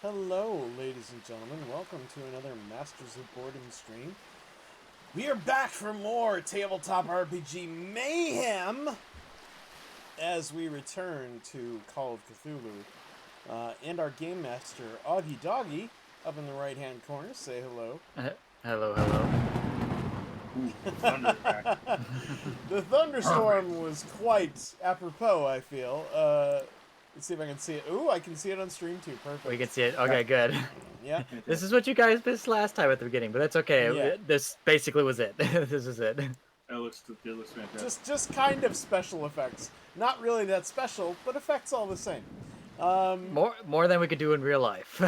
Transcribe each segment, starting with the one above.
Hello, ladies and gentlemen. Welcome to another Masters of Boredom stream. We are back for more tabletop RPG mayhem as we return to Call of Cthulhu. And our game master, Augie Doggy, up in the right-hand corner. Say hello. Hello. Ooh, thunder attack. The thunderstorm was quite apropos, I feel. Let's see if I can see it. Ooh, I can see it on stream too. Perfect. We can see it. Okay, good. Yeah. This is what you guys missed last time at the beginning, but that's okay. Yeah. This basically was it. This is it. It looks fantastic. Just kind of special effects. Not really that special, but effects all the same. More than we could do in real life.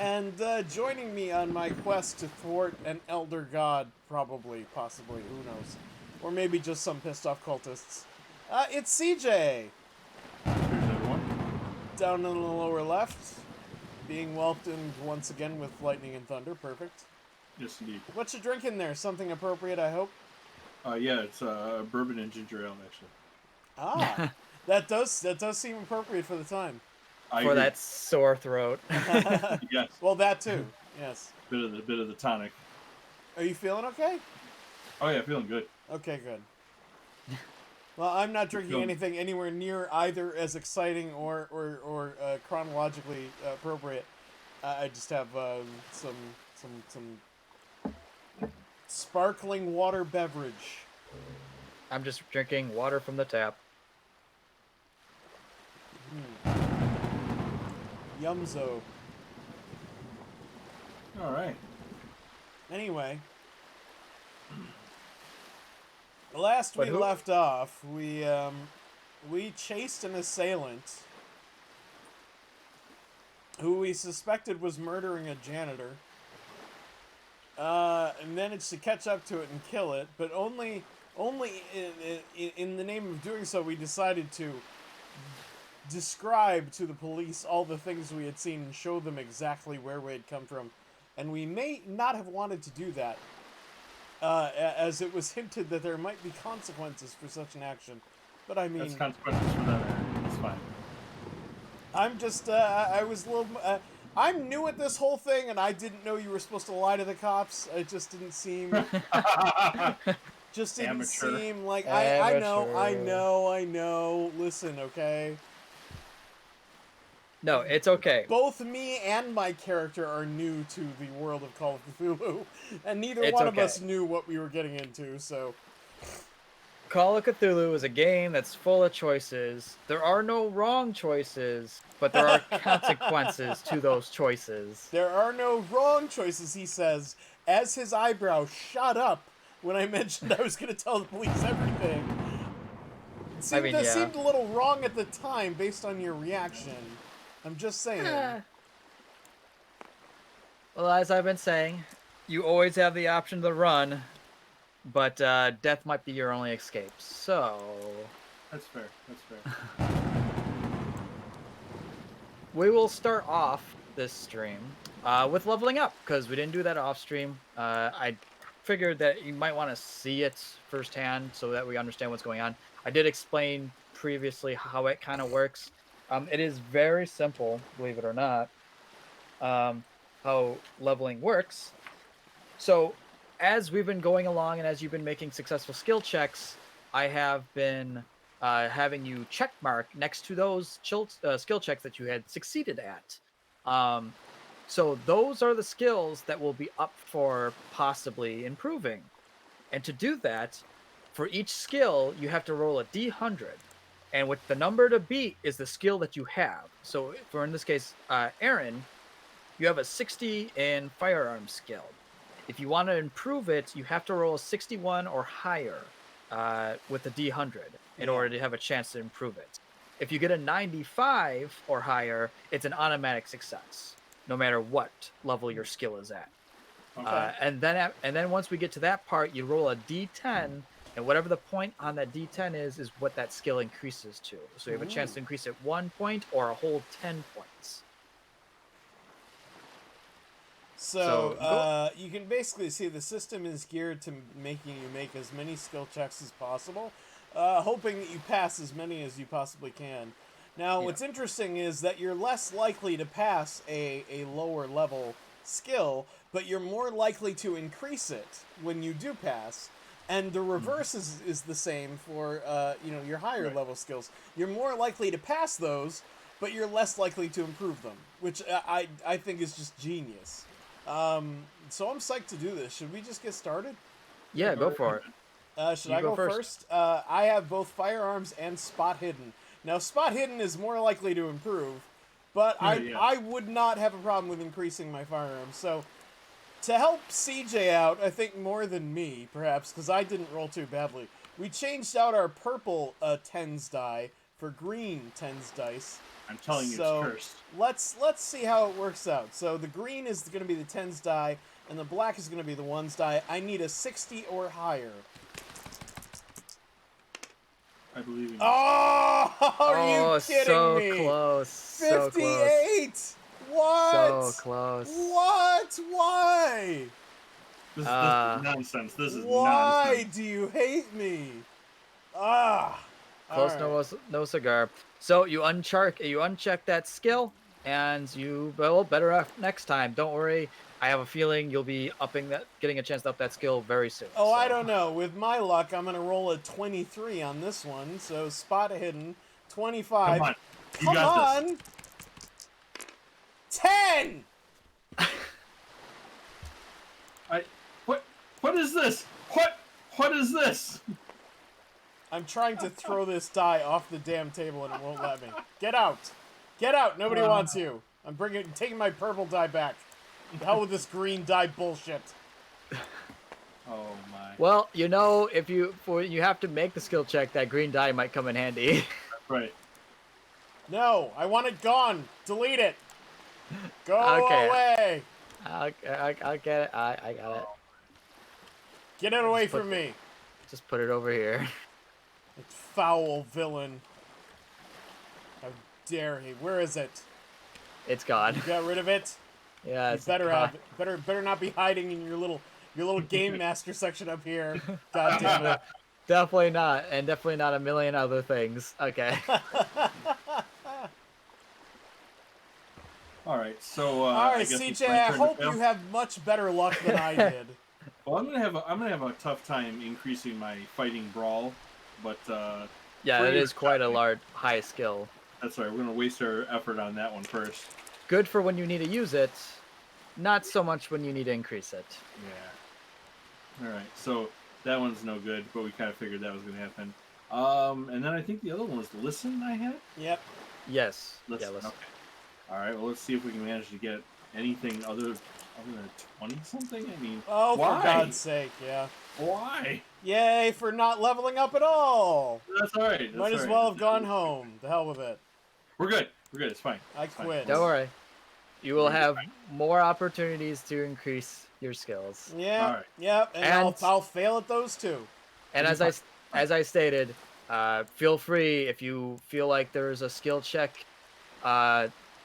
And joining me on my quest to thwart an elder god, possibly, who knows, or maybe just some pissed off cultists. It's CJ Here's everyone. down in the lower left, being welcomed once again with lightning and thunder. Perfect. Yes, indeed. What you drinking there? Something appropriate, I hope. Yeah, it's bourbon and ginger ale, actually. Ah, that does seem appropriate for the time. I For agree. that sore throat. Yes, Well, that too. Yes. bit of the tonic. Are you feeling okay? Oh yeah, feeling good. Okay, good. Well, I'm not drinking Feeling- anything anywhere near either as exciting or chronologically appropriate. I just have some sparkling water beverage. I'm just drinking water from the tap. Yumzo. All right. Anyway, last we But who- left off, we chased an assailant who we suspected was murdering a janitor, and managed to catch up to it and kill it. But only in the name of doing so, we decided to describe to the police all the things we had seen and show them exactly where we had come from. And we may not have wanted to do that, as it was hinted that there might be consequences for such an action. But I mean, That's consequences for that. It's fine. I'm just, I was a little, I'm new at this whole thing, and I didn't know you were supposed to lie to the cops. It just didn't seem, just didn't Amateur. seem like, I Amateur. know. Listen, okay? No, it's okay. Both me and my character are new to the world of Call of Cthulhu, and neither It's one of okay. us knew what we were getting into, so... Call of Cthulhu is a game that's full of choices. There are no wrong choices, but there are consequences to those choices. There are no wrong choices, he says, as his eyebrow shot up when I mentioned I was going to tell the police everything. That yeah. seemed a little wrong at the time based on your reaction. I'm just saying. Well, as I've been saying, you always have the option to run, but death might be your only escape. So That's fair. That's fair. we will start off this stream with leveling up, because we didn't do that off stream. I figured that you might want to see it firsthand so that we understand what's going on. I did explain previously how it kind of works. It is very simple, believe it or not, how leveling works. So as we've been going along and as you've been making successful skill checks, I have been having you check mark next to those skill checks that you had succeeded at. So those are the skills that will be up for possibly improving. And to do that, for each skill, you have to roll a d100. And with the number to beat is the skill that you have. So for in this case, Aaron, you have a 60 in firearm skill. If you want to improve it, you have to roll a 61 or higher with a d100 in order to have a chance to improve it. If you get a 95 or higher, it's an automatic success, no matter what level your skill is at. Okay. And then once we get to that part, you roll a d10, and whatever the point on that d10 is what that skill increases to. So you have a chance to increase it 1 point or a whole 10 points. So, you can basically see the system is geared to making you make as many skill checks as possible, hoping that you pass as many as you possibly can. Now, Yeah. what's interesting is that you're less likely to pass a lower level skill, but you're more likely to increase it when you do pass. And the reverse is the same for your higher Right. level skills. You're more likely to pass those, but you're less likely to improve them, which I think is just genius. So I'm psyched to do this. Should we just get started? Yeah, go for it. Should You I go go first. first? I have both firearms and spot hidden. Now, spot hidden is more likely to improve, but Yeah. I would not have a problem with increasing my firearms. So, to help CJ out, I think more than me, perhaps, because I didn't roll too badly, we changed out our purple tens die for green tens dice. I'm telling you, So, it's cursed. let's see how it works out. So the green is going to be the tens die, and the black is going to be the ones die. I need a 60 or higher. I believe in you. Oh, are you kidding so me? close. So close. 58! What? So close. What? Why? This is nonsense. This is Why nonsense. do you hate me? Ah. Close, Alright. no cigar. So you uncheck that skill, and you better off next time. Don't worry. I have a feeling you'll be getting a chance to up that skill very soon. Oh, so. I don't know. With my luck, I'm going to roll a 23 on this one. So spot hidden. 25. Come on. You Come got on. 10! What is this? What is this? I'm trying to throw this die off the damn table and it won't let me. Get out! Get out! Nobody wants you. I'm taking my purple die back. The hell with this green die bullshit. Oh my. Well, if you have to make the skill check, that green die might come in handy. Right. No, I want it gone. Delete it. Go Okay. away. I'll get it. I got it. Get it away Just put from me. Just put it over here. You foul villain. How dare he? Where is it? It's gone. You got rid of it? Yeah, You it's better gone. have it. Better not be hiding in your little game master section up here. God damn it. Definitely not, and definitely not a million other things. Okay. All right. So. All I right, guess it's CJ. my I turn to hope fail. you have much better luck than I did. Well, I'm gonna have a tough time increasing my fighting brawl, but Yeah, For it your is quite a tactic. high skill. that's all right. We're gonna waste our effort on that one first. Good for when you need to use it, not so much when you need to increase it. Yeah. All right. So that one's no good, but we kind of figured that was gonna happen. And then I think the other one was listen. I had Yep. Yes. listen. Yeah, listen. Okay. All right. Well, let's see if we can manage to get anything other than 20 something. I mean, Oh, why? for God's sake, yeah. Why? Yay for not leveling up at all. That's all right. That's Might all as right. well have gone home. The hell with it. We're good. We're good. It's fine. I It's fine. quit. Don't worry. You will We're have fine. more opportunities to increase your skills. Yeah. All right. Yep. And, And- I'll fail at those too. And You'll be as I stated, feel free if you feel like there's a skill check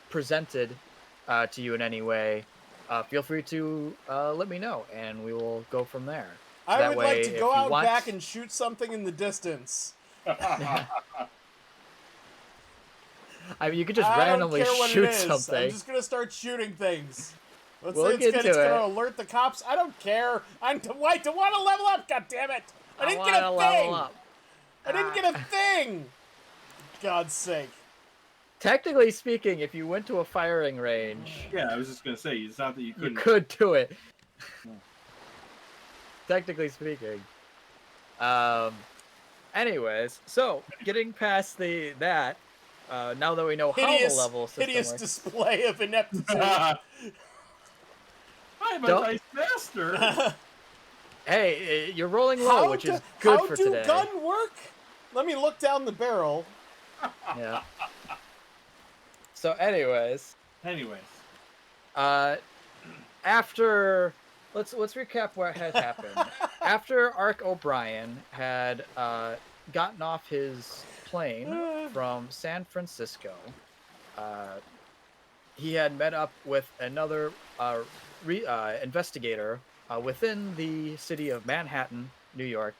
presented to you in any way. Feel free to let me know, and we will go from there. So I that would way, like to if go you out want- back and shoot something in the distance. I mean, you could just I don't randomly care what shoot it is. I'm something. just gonna start shooting things. Let's We'll say get it's to gonna it. alert the cops. I don't care. I to want to level up. God damn it! I didn't get wanna a level thing. up. I didn't get a thing. God's sake. Technically speaking, if you went to a firing range, Yeah, I was just gonna say it's not that you you couldn't. could do it. Yeah. Technically speaking. Anyways, so getting past that, now that we know how the level system Hideous works, display of ineptitude. I'm a Don't- nice master. hey, you're rolling low, which is good for today. How do gun work? Let me look down the barrel. Yeah. So, anyways, Anyways, after let's recap what had happened. After Ark O'Brien had gotten off his plane from San Francisco, he had met up with another investigator within the city of Manhattan, New York,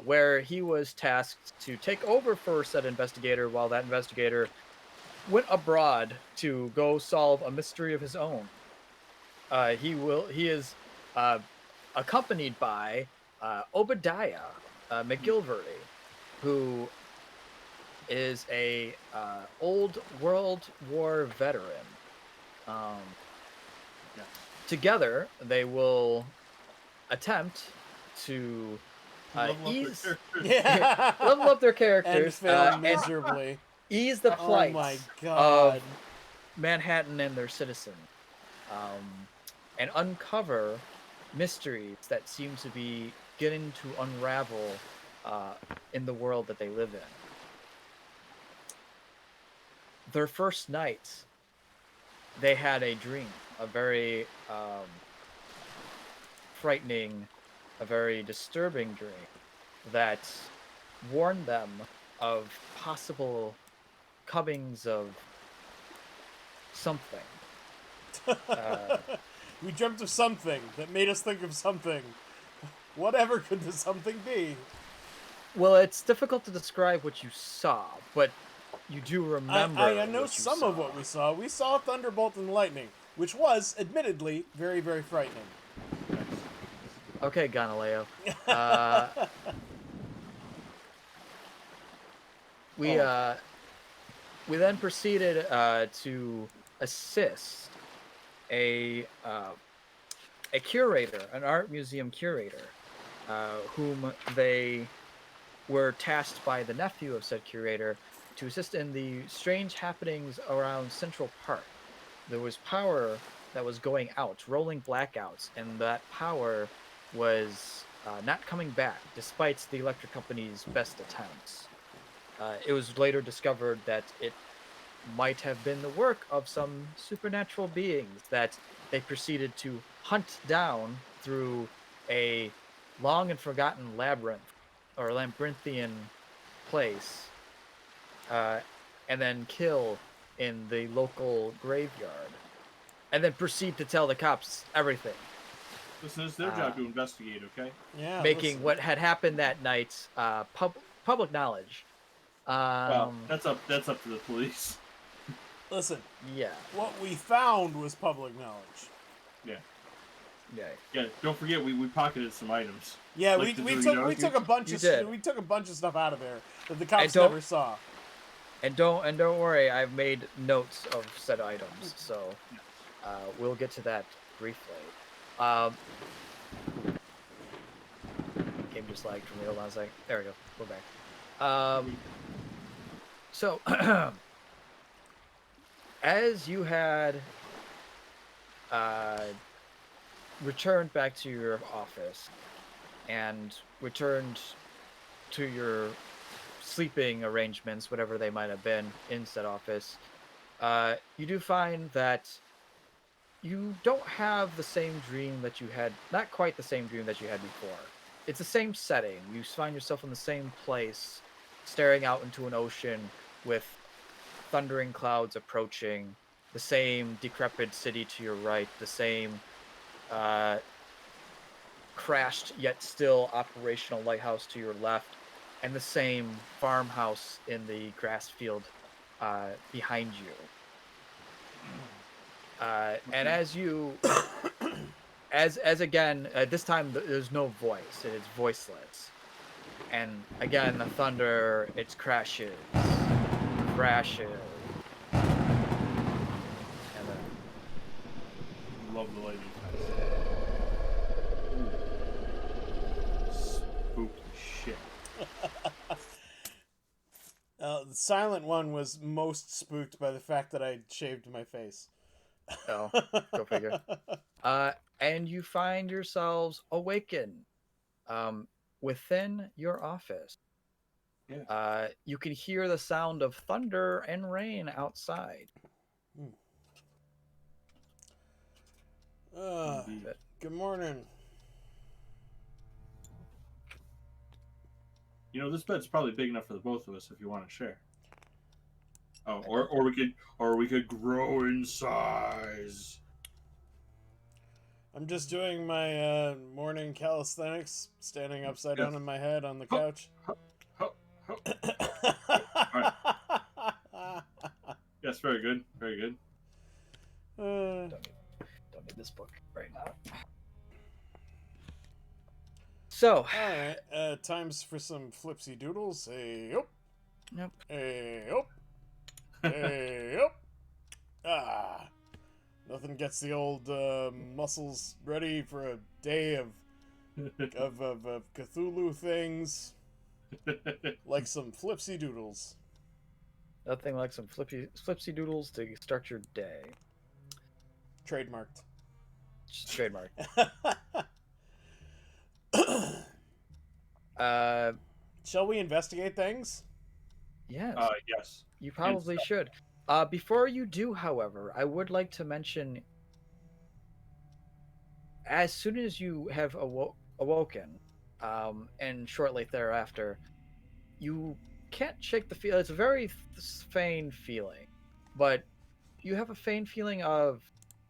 where he was tasked to take over for said investigator while that investigator went abroad to go solve a mystery of his own. He is uh, accompanied by Obadiah McGilvery, who is a old World War veteran. Um, Yeah. Together, they will attempt to Level up their ease characters. Yeah. level up their And characters fail and miserably. ease the Oh plight my of god. Manhattan and their citizens, and uncover mysteries that seem to be getting to unravel in the world that they live in. Their first night, they had a dream, a very frightening, a very disturbing dream that warned them of possible comings of something. We dreamt of something that made us think of something. Whatever could the something be? Well, it's difficult to describe what you saw, but you do remember. I know what you some of saw. what we saw. We saw Thunderbolt and Lightning, which was, admittedly, very, very frightening. Okay, Galileo. We then proceeded to assist a curator, an art museum curator, whom they were tasked by the nephew of said curator to assist in the strange happenings around Central Park. There was power that was going out, rolling blackouts, and that power was not coming back despite the electric company's best attempts. It was later discovered that it might have been the work of some supernatural beings that they proceeded to hunt down through a long and forgotten labyrinth or labyrinthian place, and then kill in the local graveyard, and then proceed to tell the cops everything, Listen, it's their job to investigate, okay? Yeah. making listen. what had happened that night public knowledge. Well, that's up to the police. Listen, Yeah. what we found was public knowledge. Yeah. Yeah. Yeah, don't forget we pocketed some items. Yeah, Like we the took Doritos we took a bunch You of did. we took a bunch of stuff out of there that the cops don't- never saw. And don't worry, I've made notes of said items, so we'll get to that briefly. Game just lagged for me. Hold on a second. There we go. We're back. So, as you had returned back to your office and returned to your sleeping arrangements, whatever they might have been in said office, you do find that you don't have the same dream that you had, not quite the same dream that you had before. It's the same setting. You find yourself in the same place, staring out into an ocean with thundering clouds approaching, the same decrepit city to your right, the same crashed yet still operational lighthouse to your left, and the same farmhouse in the grass field behind you. And as you, as again, this time there's no voice; it is voiceless. And again, the thunder, it crashes, and then Love the lightning. Spooky shit. The silent one was most spooked by the fact that I shaved my face. oh, go figure. And you find yourselves awakened within your office. Yeah. You can hear the sound of thunder and rain outside. Indeed. Good morning. You know, this bed's probably big enough for the both of us if you want to share. Oh, or we could grow in size. I'm just doing my morning calisthenics, standing upside down on my head on the couch. Ho, ho. Yes, very good. Very good. Don't need this book right now. So, alright, times for some flipsy doodles. Hey, up. Yep. Hey, up. Hey, up. Ah. Nothing gets the old muscles ready for a day of Cthulhu things like some flipsy doodles. nothing like some flipsy doodles to start your day. Trademarked. Just trademark. Shall we investigate things? Yes. Yes. You probably should. Before you do, however, I would like to mention, as soon as you have awoken, and shortly thereafter, you can't shake the feel. It's a very faint feeling, but you have a faint feeling of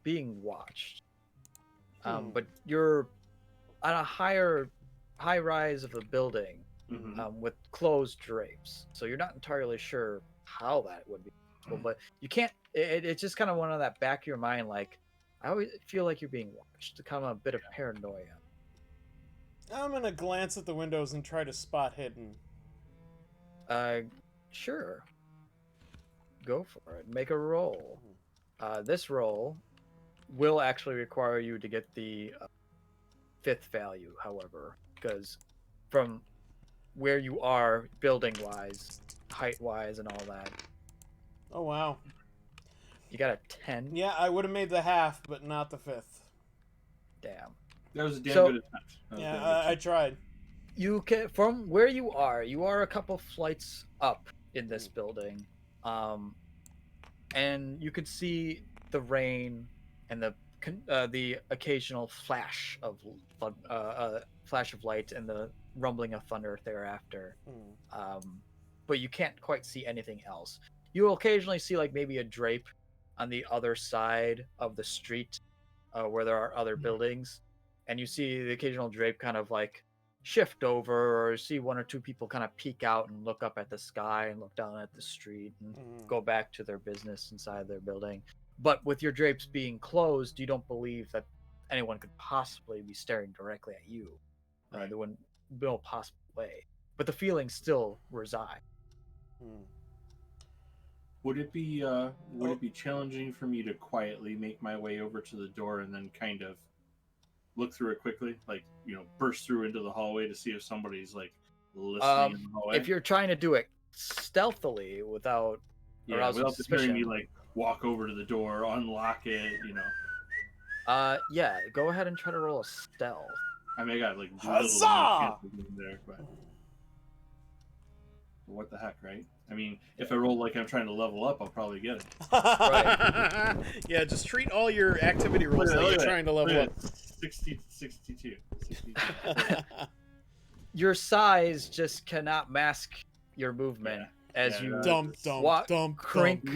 being watched. But you're on a high rise of the building, with closed drapes, so you're not entirely sure how that would be possible, but you can't. It's just kind of one of that back of your mind, like, I always feel like you're being watched. Kind of a bit of paranoia. I'm gonna glance at the windows and try to spot hidden. Sure. Go for it. Make a roll. This roll will actually require you to get the 5th value, however, because from where you are, building-wise, height-wise, and all that, Oh, wow. you got a 10. Yeah, I would have made the half, but not the 5th. Damn. That was a damn So- good attempt. Yeah, I tried. You can, from where you are a couple flights up in this building, and you could see the rain and the occasional flash of light and the rumbling of thunder thereafter. But you can't quite see anything else. You will occasionally see, like, maybe a drape on the other side of the street, where there are other buildings, and you see the occasional drape kind of like shift over, or see one or two people kind of peek out and look up at the sky and look down at the street and go back to their business inside their building. But with your drapes being closed, you don't believe that anyone could possibly be staring directly at you. There wouldn't be no possible way. But the feelings still reside. Would it be challenging for me to quietly make my way over to the door and then kind of look through it quickly, like, burst through into the hallway to see if somebody's like listening in the hallway? If you're trying to do it stealthily without arousing without suspicion, hearing me like walk over to the door, unlock it, yeah, go ahead and try to roll a stealth. I mean, I got like Huzzah! there, but what the heck, right? I mean, if I roll like I'm trying to level up, I'll probably get it. Right. Yeah, just treat all your activity rolls like you're trying to level up. 62. Your size just cannot mask your movement as you walk, creak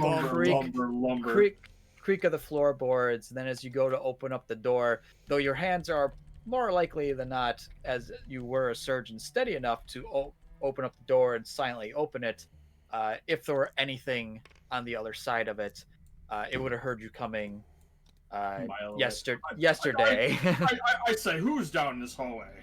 of the floorboards. And then as you go to open up the door, though your hands are more likely than not, as you were a surgeon, steady enough to open up the door and silently open it, if there were anything on the other side of it, it would have heard you coming yesterday. I say, who's down this hallway?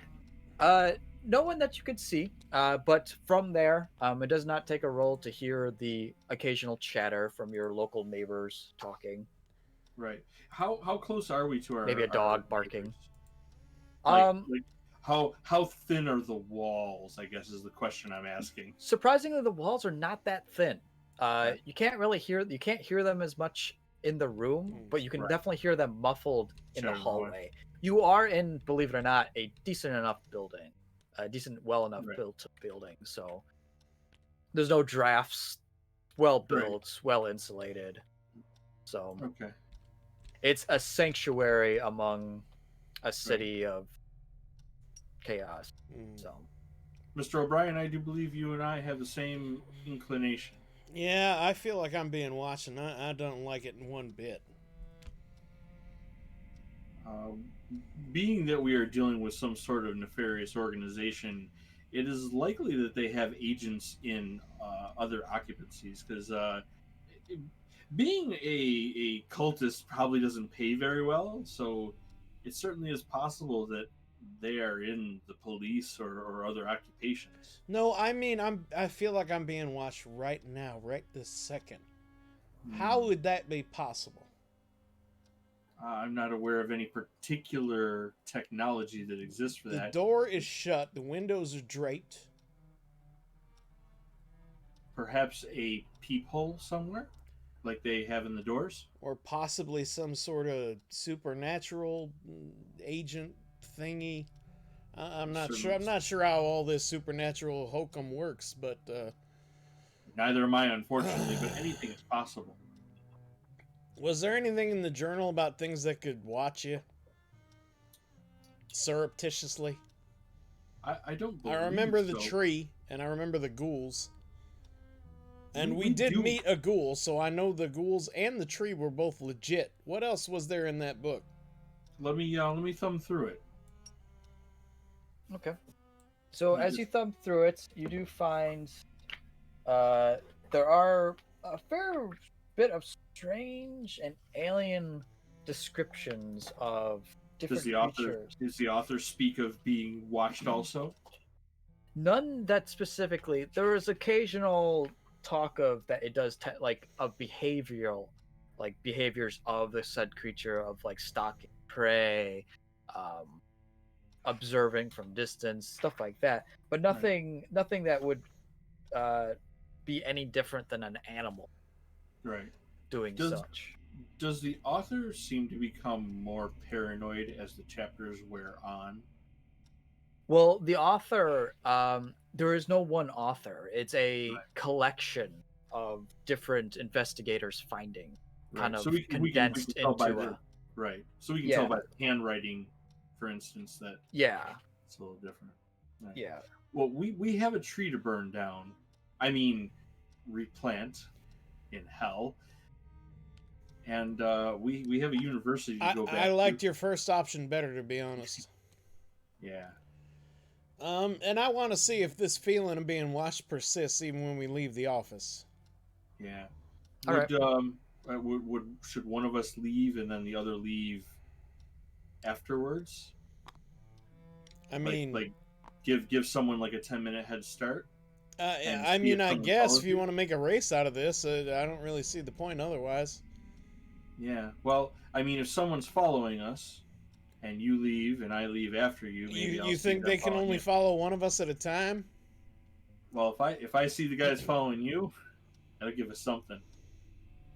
No one that you could see, but from there, it does not take a roll to hear the occasional chatter from your local neighbors talking. Right. How close are we to our maybe a dog barking? How thin are the walls, I guess, is the question I'm asking. Surprisingly, the walls are not that thin. You can't hear them as much in the room, but you can definitely hear them muffled in the hallway. You are in, believe it or not, a decent enough building, well enough built building. So there's no drafts, well built, well insulated. So it's a sanctuary among a city of chaos. So, Mr. O'Brien, I do believe you and I have the same inclination. Yeah, I feel like I'm being watched, and I don't like it in one bit. being that we are dealing with some sort of nefarious organization, it is likely that they have agents in other occupancies because being a cultist probably doesn't pay very well. So it certainly is possible that they are in the police or other occupations. No, I mean I feel like I'm being watched right now, right this second. How Hmm. would that be possible? I'm not aware of any particular technology that exists for The that. door is shut, the windows are draped. Perhaps a peephole somewhere, like they have in the doors. Or possibly some sort of supernatural agent thingy. I'm not sure. Certainly, I'm not sure how all this supernatural hokum works, but neither am I, unfortunately, but anything is possible. was there anything in the journal about things that could watch you surreptitiously? I don't believe I remember the so. tree, and I remember the ghouls. And we We did do- meet a ghoul, so I know the ghouls and the tree were both legit. What else was there in that book? Let me thumb through it. Okay. So You as just- you thumb through it, you do find there are a fair bit of strange and alien descriptions of different creatures. Does the author speak of being watched also? None that specifically. There is occasional talk of that it does like of behaviors of the said creature of like stalking prey, observing from distance, stuff like that. But nothing that would be any different than an animal Right. doing Does- such. Does the author seem to become more paranoid as the chapters wear on? Well, the author, there is no one author. It's a Right. collection of different investigators' finding, kind of So we condensed can tell by into the a. right. So we can Yeah. tell by the handwriting, for instance, that Yeah, it's a little different. Right. yeah. Well, we have a tree to burn down. I mean, replant in hell. And we have a university to go back I liked to. your first option better, to be honest. Yeah. And I want to see if this feeling of being watched persists even when we leave the office. Yeah. All Would should one of us leave and then the other leave afterwards? I mean, like give someone like a 10-minute head start. and I see mean, if I someone guess follows if you you? want to make a race out of this, I don't really see the point otherwise. Yeah. Well, I mean, if someone's following us, and you leave and I leave after you, maybe I'll You see think them they can following only you. follow one of us at a time? Well, if I see the guys following you, that'll give us something.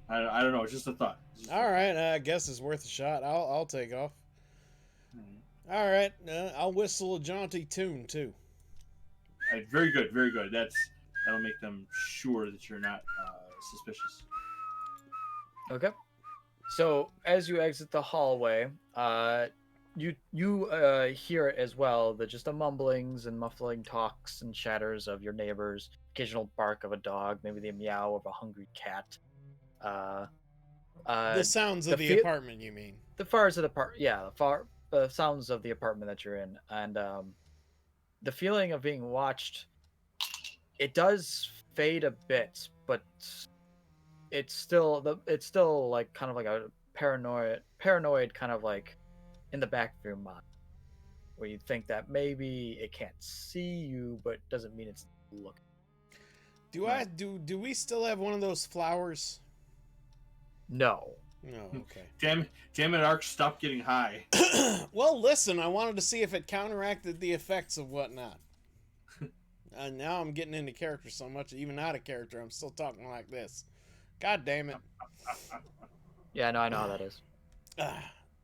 I don't know. It's just a thought. It's just a All thought. right, I guess it's worth a shot. I'll take off. All All right, I'll whistle a jaunty tune too. right, very good, very good. That'll make them sure that you're not suspicious. Okay. So as you exit the hallway, you hear it as well. The just the mumblings and muffling talks and chatters of your neighbors. Occasional bark of a dog, maybe the meow of a hungry cat. The sounds of the fe- apartment, you mean? The fars of the the sounds of the apartment that you're in, and the feeling of being watched. It does fade a bit, but it's still like kind of like a paranoid kind of like in the back of your mind, where you think that maybe it can't see you, but doesn't mean it's looking. Do we still have one of those flowers? No. No, okay. Damn it, Ark, stop getting high. Well, listen, I wanted to see if it counteracted the effects of whatnot. Now I'm getting into character so much, even out of character, I'm still talking like this. God damn it. Yeah, no, I know how that is.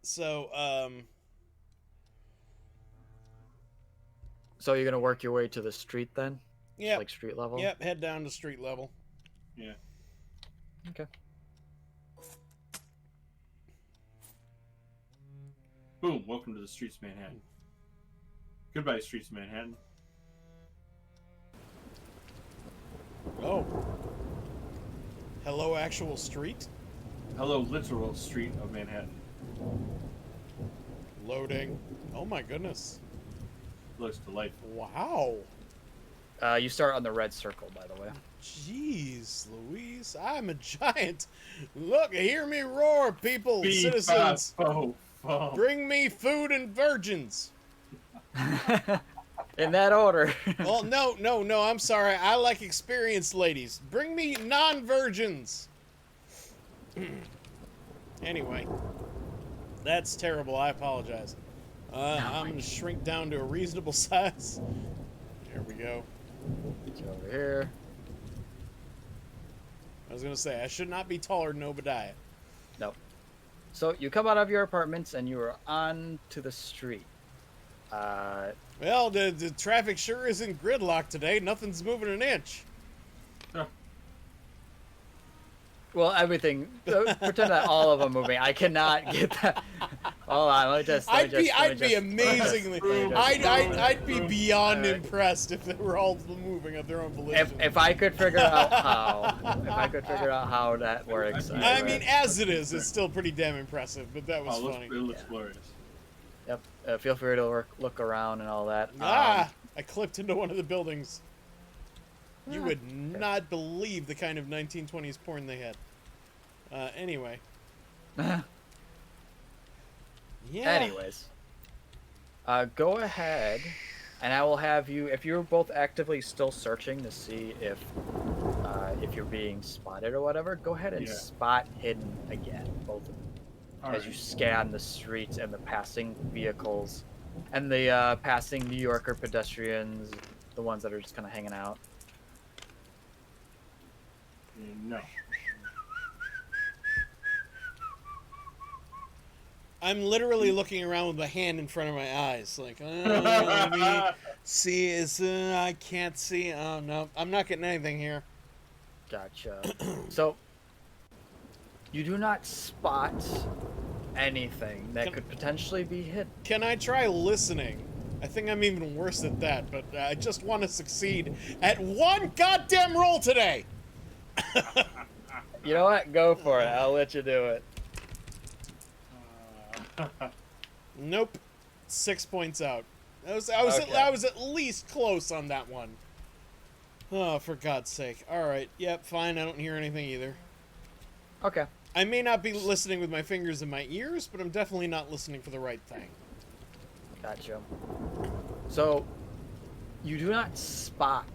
So, So you're gonna work your way to the street then? yep, Like street level? yep, head down to street level. Yeah. Okay. Boom. Welcome to the streets of Manhattan. Goodbye, streets of Manhattan. Oh. Hello, actual street? Hello, literal street of Manhattan. Loading. Oh my goodness. Looks delightful. Wow. You start on the red circle, by the way. Jeez, Louise, I'm a giant. Look, hear me roar, people, Beep, citizens. bop, bo, fum. Bring me food and virgins. In that order. Well, no, I'm sorry. I like experienced ladies. Bring me non-virgins. Anyway, that's terrible. I apologize. I'm going to shrink down to a reasonable size. There we go. It's over here. I was going to say, I should not be taller than Obediah. Nope. So you come out of your apartments and you are on to the street. Well, the traffic sure isn't gridlocked today. Nothing's moving an inch. Well, everything. Pretend that all of them moving. I cannot get that. Hold on, I'd be amazingly. I'd be beyond impressed if they were all moving of their own volition. If I could figure out how that works. I mean, as it is, it's still pretty damn impressive. But that was funny. It looks glorious. Yep. Feel free to look around and all that. I clipped into one of the buildings. You would not believe the kind of 1920s porn they had. Anyway. Yeah. Anyways. Go ahead, and I will have you, if you're both actively still searching to see if you're being spotted or whatever, go ahead and spot hidden again, both of them. As you scan the streets and the passing vehicles and the passing New Yorker pedestrians, the ones that are just kind of hanging out. No. I'm literally looking around with my hand in front of my eyes, like, let me see. I can't see. Oh no, I'm not getting anything here. Gotcha. So you do not spot anything that could potentially be hidden. Can I try listening? I think I'm even worse at that, but I just want to succeed at one goddamn roll today. You know what? Go for it. I'll let you do it. Nope. 6 points out. I was at least close on that one. Oh, for God's sake. Alright, yep, fine. I don't hear anything either. Okay. I may not be listening with my fingers in my ears, but I'm definitely not listening for the right thing. Gotcha. So, you do not spot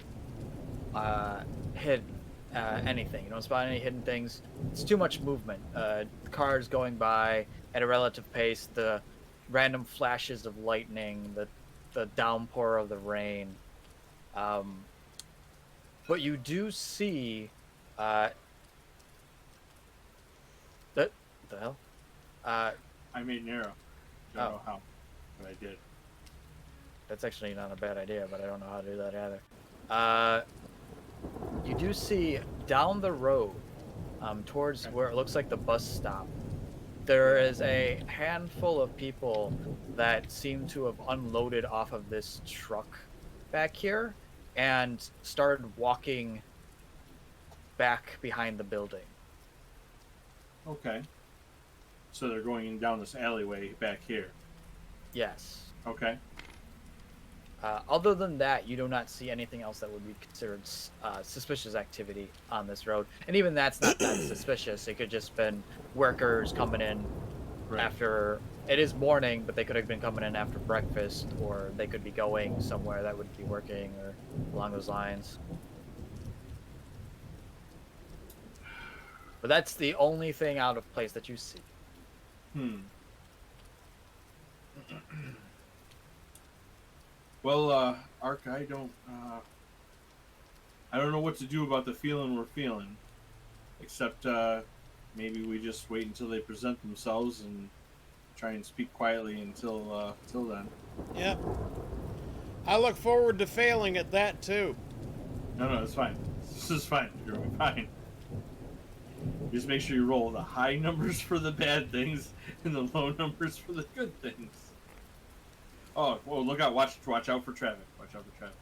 hidden anything. You don't spot any hidden things. It's too much movement. Cars going by at a relative pace, the random flashes of lightning, the downpour of the rain. But you do see the hell? I made an arrow. Don't know how, but I did. That's actually not a bad idea, but I don't know how to do that either. You do see down the road, towards where it looks like the bus stop, there is a handful of people that seem to have unloaded off of this truck back here and started walking back behind the building. Okay. So they're going down this alleyway back here. Yes. Okay. Other than that, you do not see anything else that would be considered suspicious activity on this road. And even that's not that suspicious. It could just been workers coming in after... It is morning, but they could have been coming in after breakfast, or they could be going somewhere that would be working, or along those lines. But that's the only thing out of place that you see. Well, Ark, I don't know what to do about the feeling we're feeling, except maybe we just wait until they present themselves and try and speak quietly until then. Yep. I look forward to failing at that too. No, it's fine. This is fine. You're fine. Just make sure you roll the high numbers for the bad things and the low numbers for the good things. Oh, whoa, look out. Watch out for traffic. Watch out for traffic.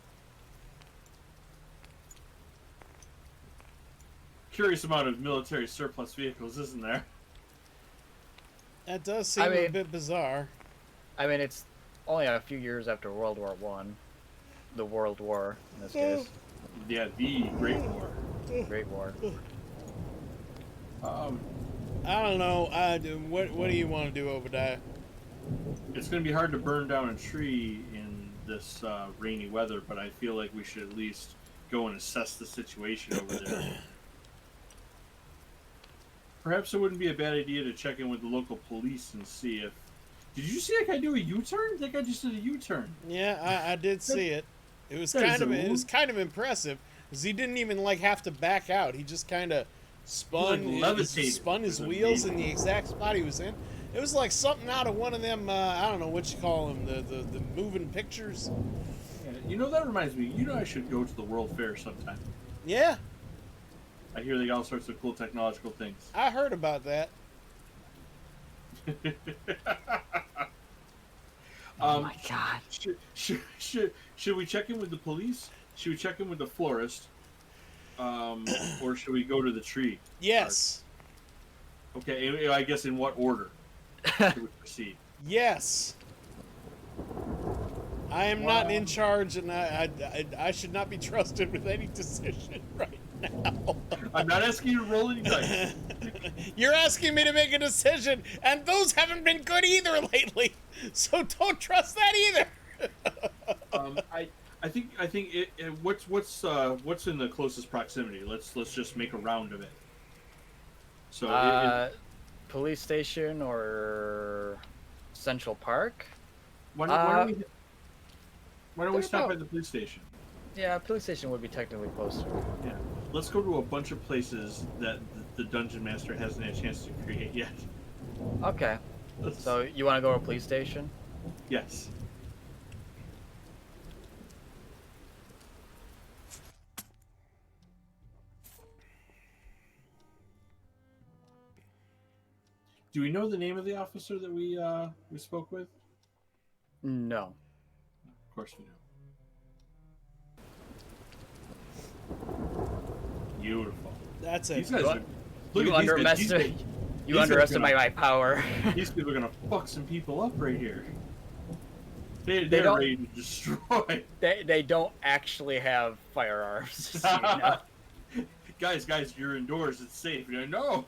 Curious amount of military surplus vehicles, isn't there? That does seem a bit bizarre. I mean, it's only a few years after World War One, the World War in this case. Yeah, the Great War. Great War. I don't know. What do you want to do, Obadiah? It's going to be hard to burn down a tree in this rainy weather, but I feel like we should at least go and assess the situation over there. Perhaps it wouldn't be a bad idea to check in with the local police and see if... Did you see that guy do a U-turn? That guy just did a U-turn. Yeah, I did see it. It was kind of impressive because he didn't even like have to back out. He just kind of spun his wheels in the exact spot he was in. It was like something out of one of them. I don't know what you call them, the moving pictures. Yeah, you know, that reminds me. You know, I should go to the World Fair sometime. Yeah, I hear they got all sorts of cool technological things. I heard about that. Oh my god. Should we check in with the police? Should we check in with the florist? Or should we go to the tree? Yes. Okay, I guess in what order should we proceed? Yes. I am not in charge, and I should not be trusted with any decision right now. I'm not asking you to roll any dice. You're asking me to make a decision, and those haven't been good either lately. So don't trust that either. I think what's in the closest proximity. Let's just make a round of it. So police station or Central Park? why don't we stop at the police station? Yeah, police station would be technically closer. Yeah. Let's go to a bunch of places that the dungeon master hasn't had a chance to create yet. Okay. So you want to go to a police station? Yes. Do we know the name of the officer that we spoke with? No. Of course we know. Beautiful. That's it. These guys are, look You at these guys. underestimate. You these guys underestimate gonna- my power. These people are gonna fuck some people up right here. They're don't- ready to destroy. They don't actually have firearms. So you know. Guys, you're indoors. It's safe. You're like, no.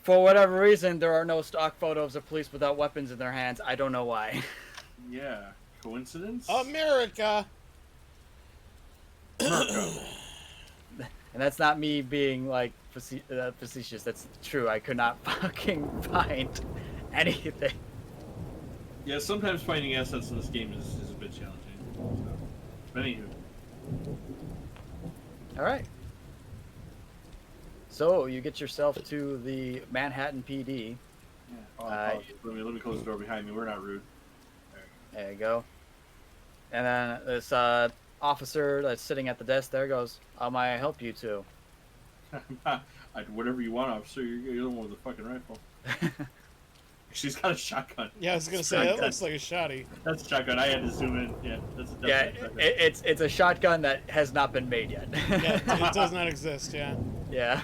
For whatever reason, there are no stock photos of police without weapons in their hands. I don't know why. Yeah. Coincidence? America. America. And that's not me being like facetious. That's true. I could not fucking find anything. Yeah, sometimes finding assets in this game is a bit challenging. So. But anywho. All right. So you get yourself to the Manhattan PD. Yeah. Oh, let me close the door behind me. We're not rude. There you go. And then this officer that's sitting at the desk there goes, "How may I help you two?" Whatever you want, officer. You're the one with the fucking rifle. She's got a shotgun. Yeah, I was gonna say that looks like a shotty. That's a shotgun. I had to zoom in. Yeah, that's a Yeah, shotgun. it's a shotgun that has not been made yet. Yeah, it does not exist. Yeah. Yeah.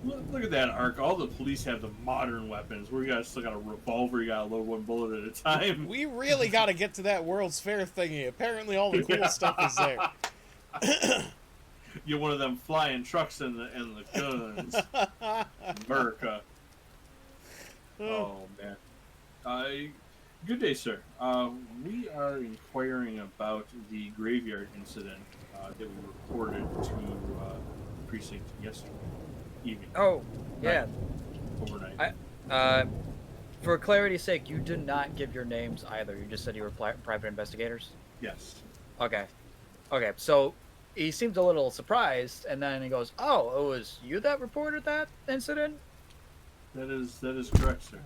Look at that arc. All the police have the modern weapons. Still got a revolver. You got to load one bullet at a time. We really got to get to that World's Fair thingy. Apparently, all the cool stuff is there. You're one of them flying trucks and the guns. America. Oh man. Good day, sir. We are inquiring about the graveyard incident that we reported to the precinct yesterday evening. Oh, yeah. Overnight. For clarity's sake, you did not give your names either. You just said you were private investigators. Yes. Okay. So he seemed a little surprised, and then he goes, "Oh, it was you that reported that incident?" That is correct, sir.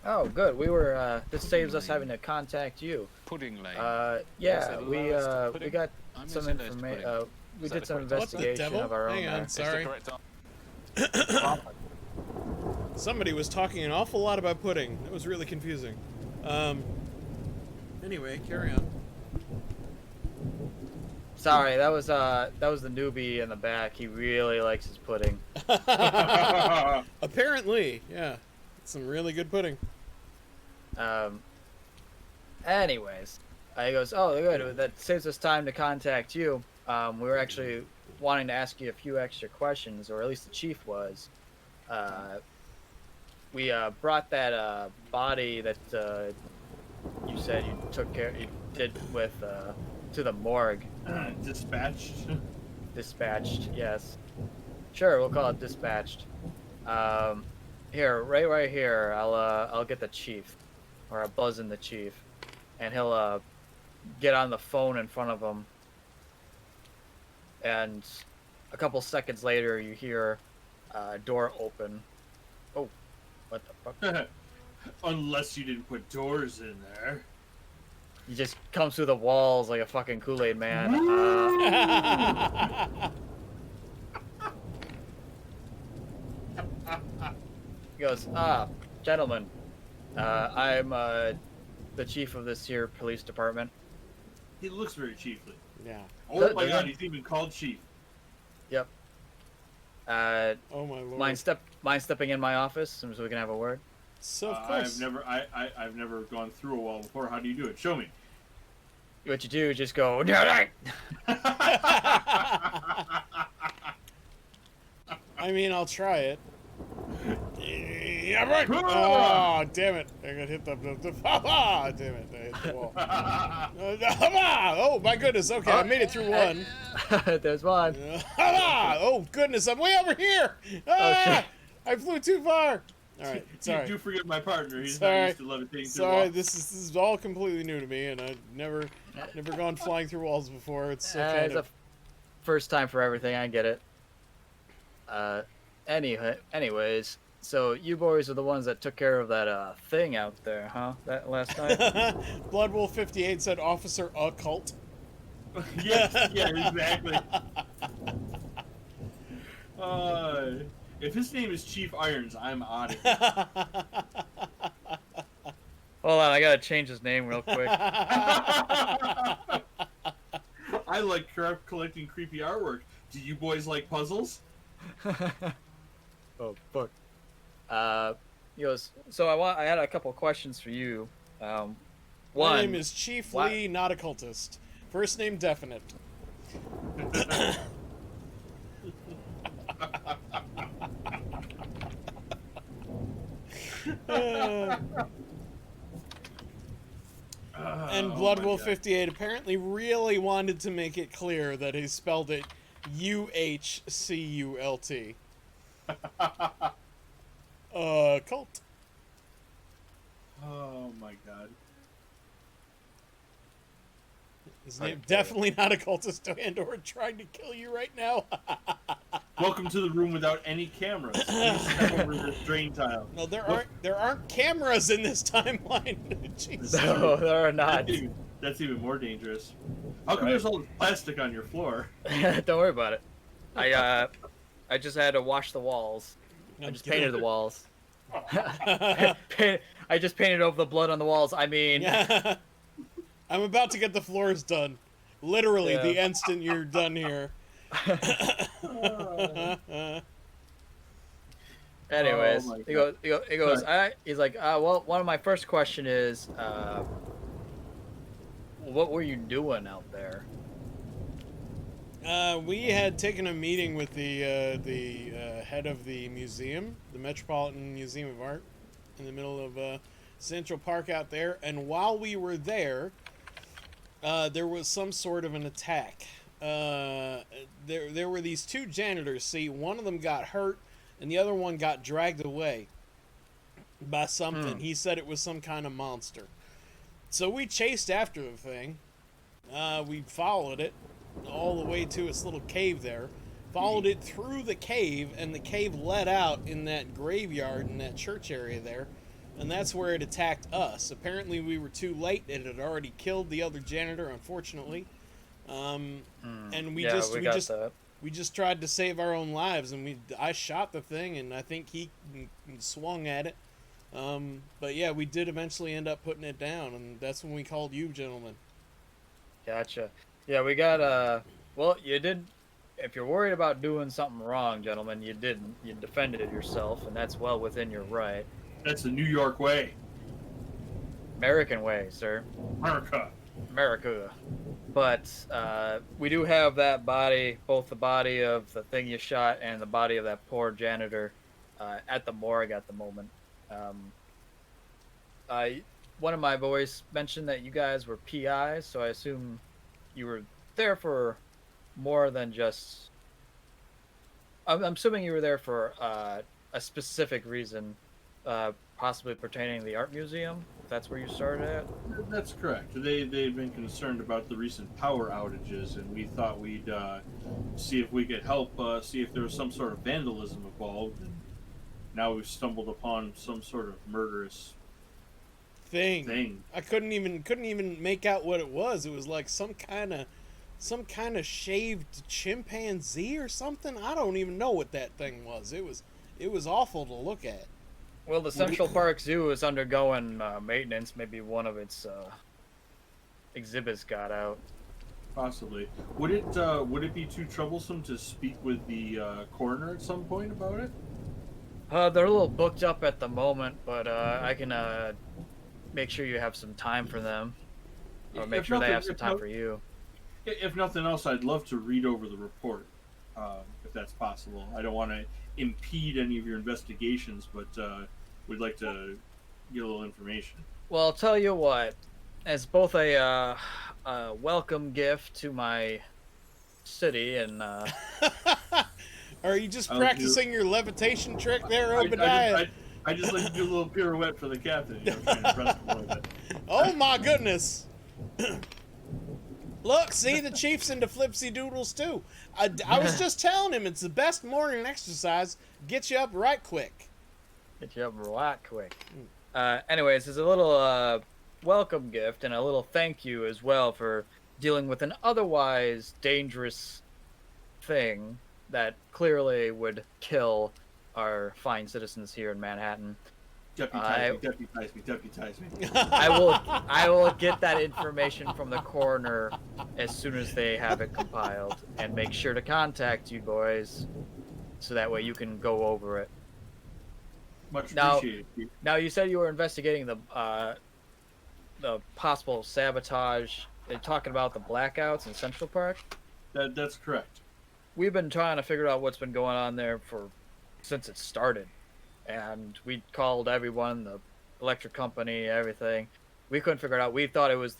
Oh, good. We were. This saves us having to contact you. Pudding Lane. Yeah, we got some information. We did some investigation of our own. Hang on, there. sorry. It's the correct Somebody was talking an awful lot about pudding. It was really confusing. Anyway, carry on. Sorry, that was the newbie in the back. He really likes his pudding. Apparently, yeah. It's some really good pudding. Anyways, he goes, oh, good. That saves us time to contact you. We were actually wanting to ask you a few extra questions, or at least the chief was. We brought that body that you said you did with to the morgue. Dispatched. Dispatched, yes. Sure, we'll call it dispatched. Here, right here. I'll get the chief, or I'll buzz in the chief, and he'll get on the phone in front of him. And a couple seconds later, you hear a door open. Oh, what the fuck? Unless you didn't put doors in there. He just comes through the walls like a fucking Kool-Aid man. He goes, gentlemen, I'm the chief of this here police department. He looks very chiefly. Yeah. Oh my god, he's even called chief. Yep. Oh my lord. Mind stepping in my office so we can have a word? So of course. I've never gone through a wall before. How do you do it? Show me. What you do is just go. I mean, I'll try it. Yeah, right. Oh, damn it! I got hit the damn it! I hit the wall. Oh my goodness! Okay, I made it through one. There's one. Oh goodness! I'm way over here. Shit. I flew too far. All right, sorry. You do forget my partner. He's Sorry. not used to levitating through Sorry, walls. this is all completely new to me, and I've never gone flying through walls before. It's so kind It's of... a first time for everything. I get it. Anyways, so you boys are the ones that took care of that thing out there, huh? That last night. Bloodwolf 58 said Officer Occult. Yeah, exactly. If his name is Chief Irons, I'm out of here. Hold on, I gotta change his name real quick. I like collecting creepy artwork. Do you boys like puzzles? Oh fuck. He goes. So I had a couple questions for you. One. My name is Chief Lee, not occultist. First name definite. And Bloodwolf 58 apparently really wanted to make it clear that he spelled it UHCULT. Cult. Oh my god. His name definitely not a cultist and or trying to kill you right now. Welcome to the room without any cameras. Please step over this drain tile. No, there aren't cameras in this timeline. Jesus. No, there are not. That's even more dangerous. How come there's all this plastic on your floor? Don't worry about it. I just had to wash the walls. I just painted the walls. I just painted over the blood on the walls. I mean, I'm about to get the floors done. Literally, the instant you're done here. Anyways, Oh my he goes. He's like, well, one of my first question is, what were you doing out there? We had taken a meeting with the head of the museum, the Metropolitan Museum of Art, in the middle of Central Park out there. And while we were there, there was some sort of an attack. There were these two janitors. See, one of them got hurt, and the other one got dragged away by something. He said it was some kind of monster. So we chased after the thing. We followed it all the way to its little cave there. Followed it through the cave, and the cave led out in that graveyard in that church area there. And that's where it attacked us. Apparently we were too late. It had already killed the other janitor, unfortunately. And we just tried to save our own lives, and I shot the thing, and I think he swung at it. But yeah, we did eventually end up putting it down, and that's when we called you gentlemen. Gotcha. Yeah, we got well, you did. If you're worried about doing something wrong, gentlemen, you didn't. You defended yourself, and that's well within your right. That's the New York way. American way, sir. America. But we do have that body, both the body of the thing you shot and the body of that poor janitor, at the morgue at the moment. One of my boys mentioned that you guys were PIs, so I assume you were there for more than just. I'm assuming you were there for a specific reason, possibly pertaining to the art museum. If that's where you started at. That's correct. They'd been concerned about the recent power outages, and we thought we'd see if we could help, see if there was some sort of vandalism involved. And now we've stumbled upon some sort of murderous thing. I couldn't even make out what it was. It was like some kind of shaved chimpanzee or something. I don't even know what that thing was. It was awful to look at. Well, the Central Park Zoo is undergoing maintenance. Maybe one of its exhibits got out. Possibly. Would it be too troublesome to speak with the coroner at some point about it? They're a little booked up at the moment, but I can make sure you have some time for them, or make sure they have some time for you. If nothing else, I'd love to read over the report, if that's possible. I don't want to impede any of your investigations, but we'd like to get a little information. Well, I'll tell you what, as both a welcome gift to my city and Are you just practicing your levitation trick there, Obediah? I just like to do a little pirouette for the captain, trying to impress him a little bit. Oh my goodness! Look, see, the chief's into flipsy doodles too. I was just telling him it's the best morning exercise. Get you up right quick. Anyways, there's a little welcome gift and a little thank you as well for dealing with an otherwise dangerous thing that clearly would kill our fine citizens here in Manhattan. Deputize me. I will get that information from the coroner as soon as they have it compiled, and make sure to contact you boys so that way you can go over it. Much appreciated. Now you said you were investigating the possible sabotage. They're talking about the blackouts in Central Park. That's correct. We've been trying to figure out what's been going on there since it started. And we called everyone, the electric company, everything. We couldn't figure it out. We thought it was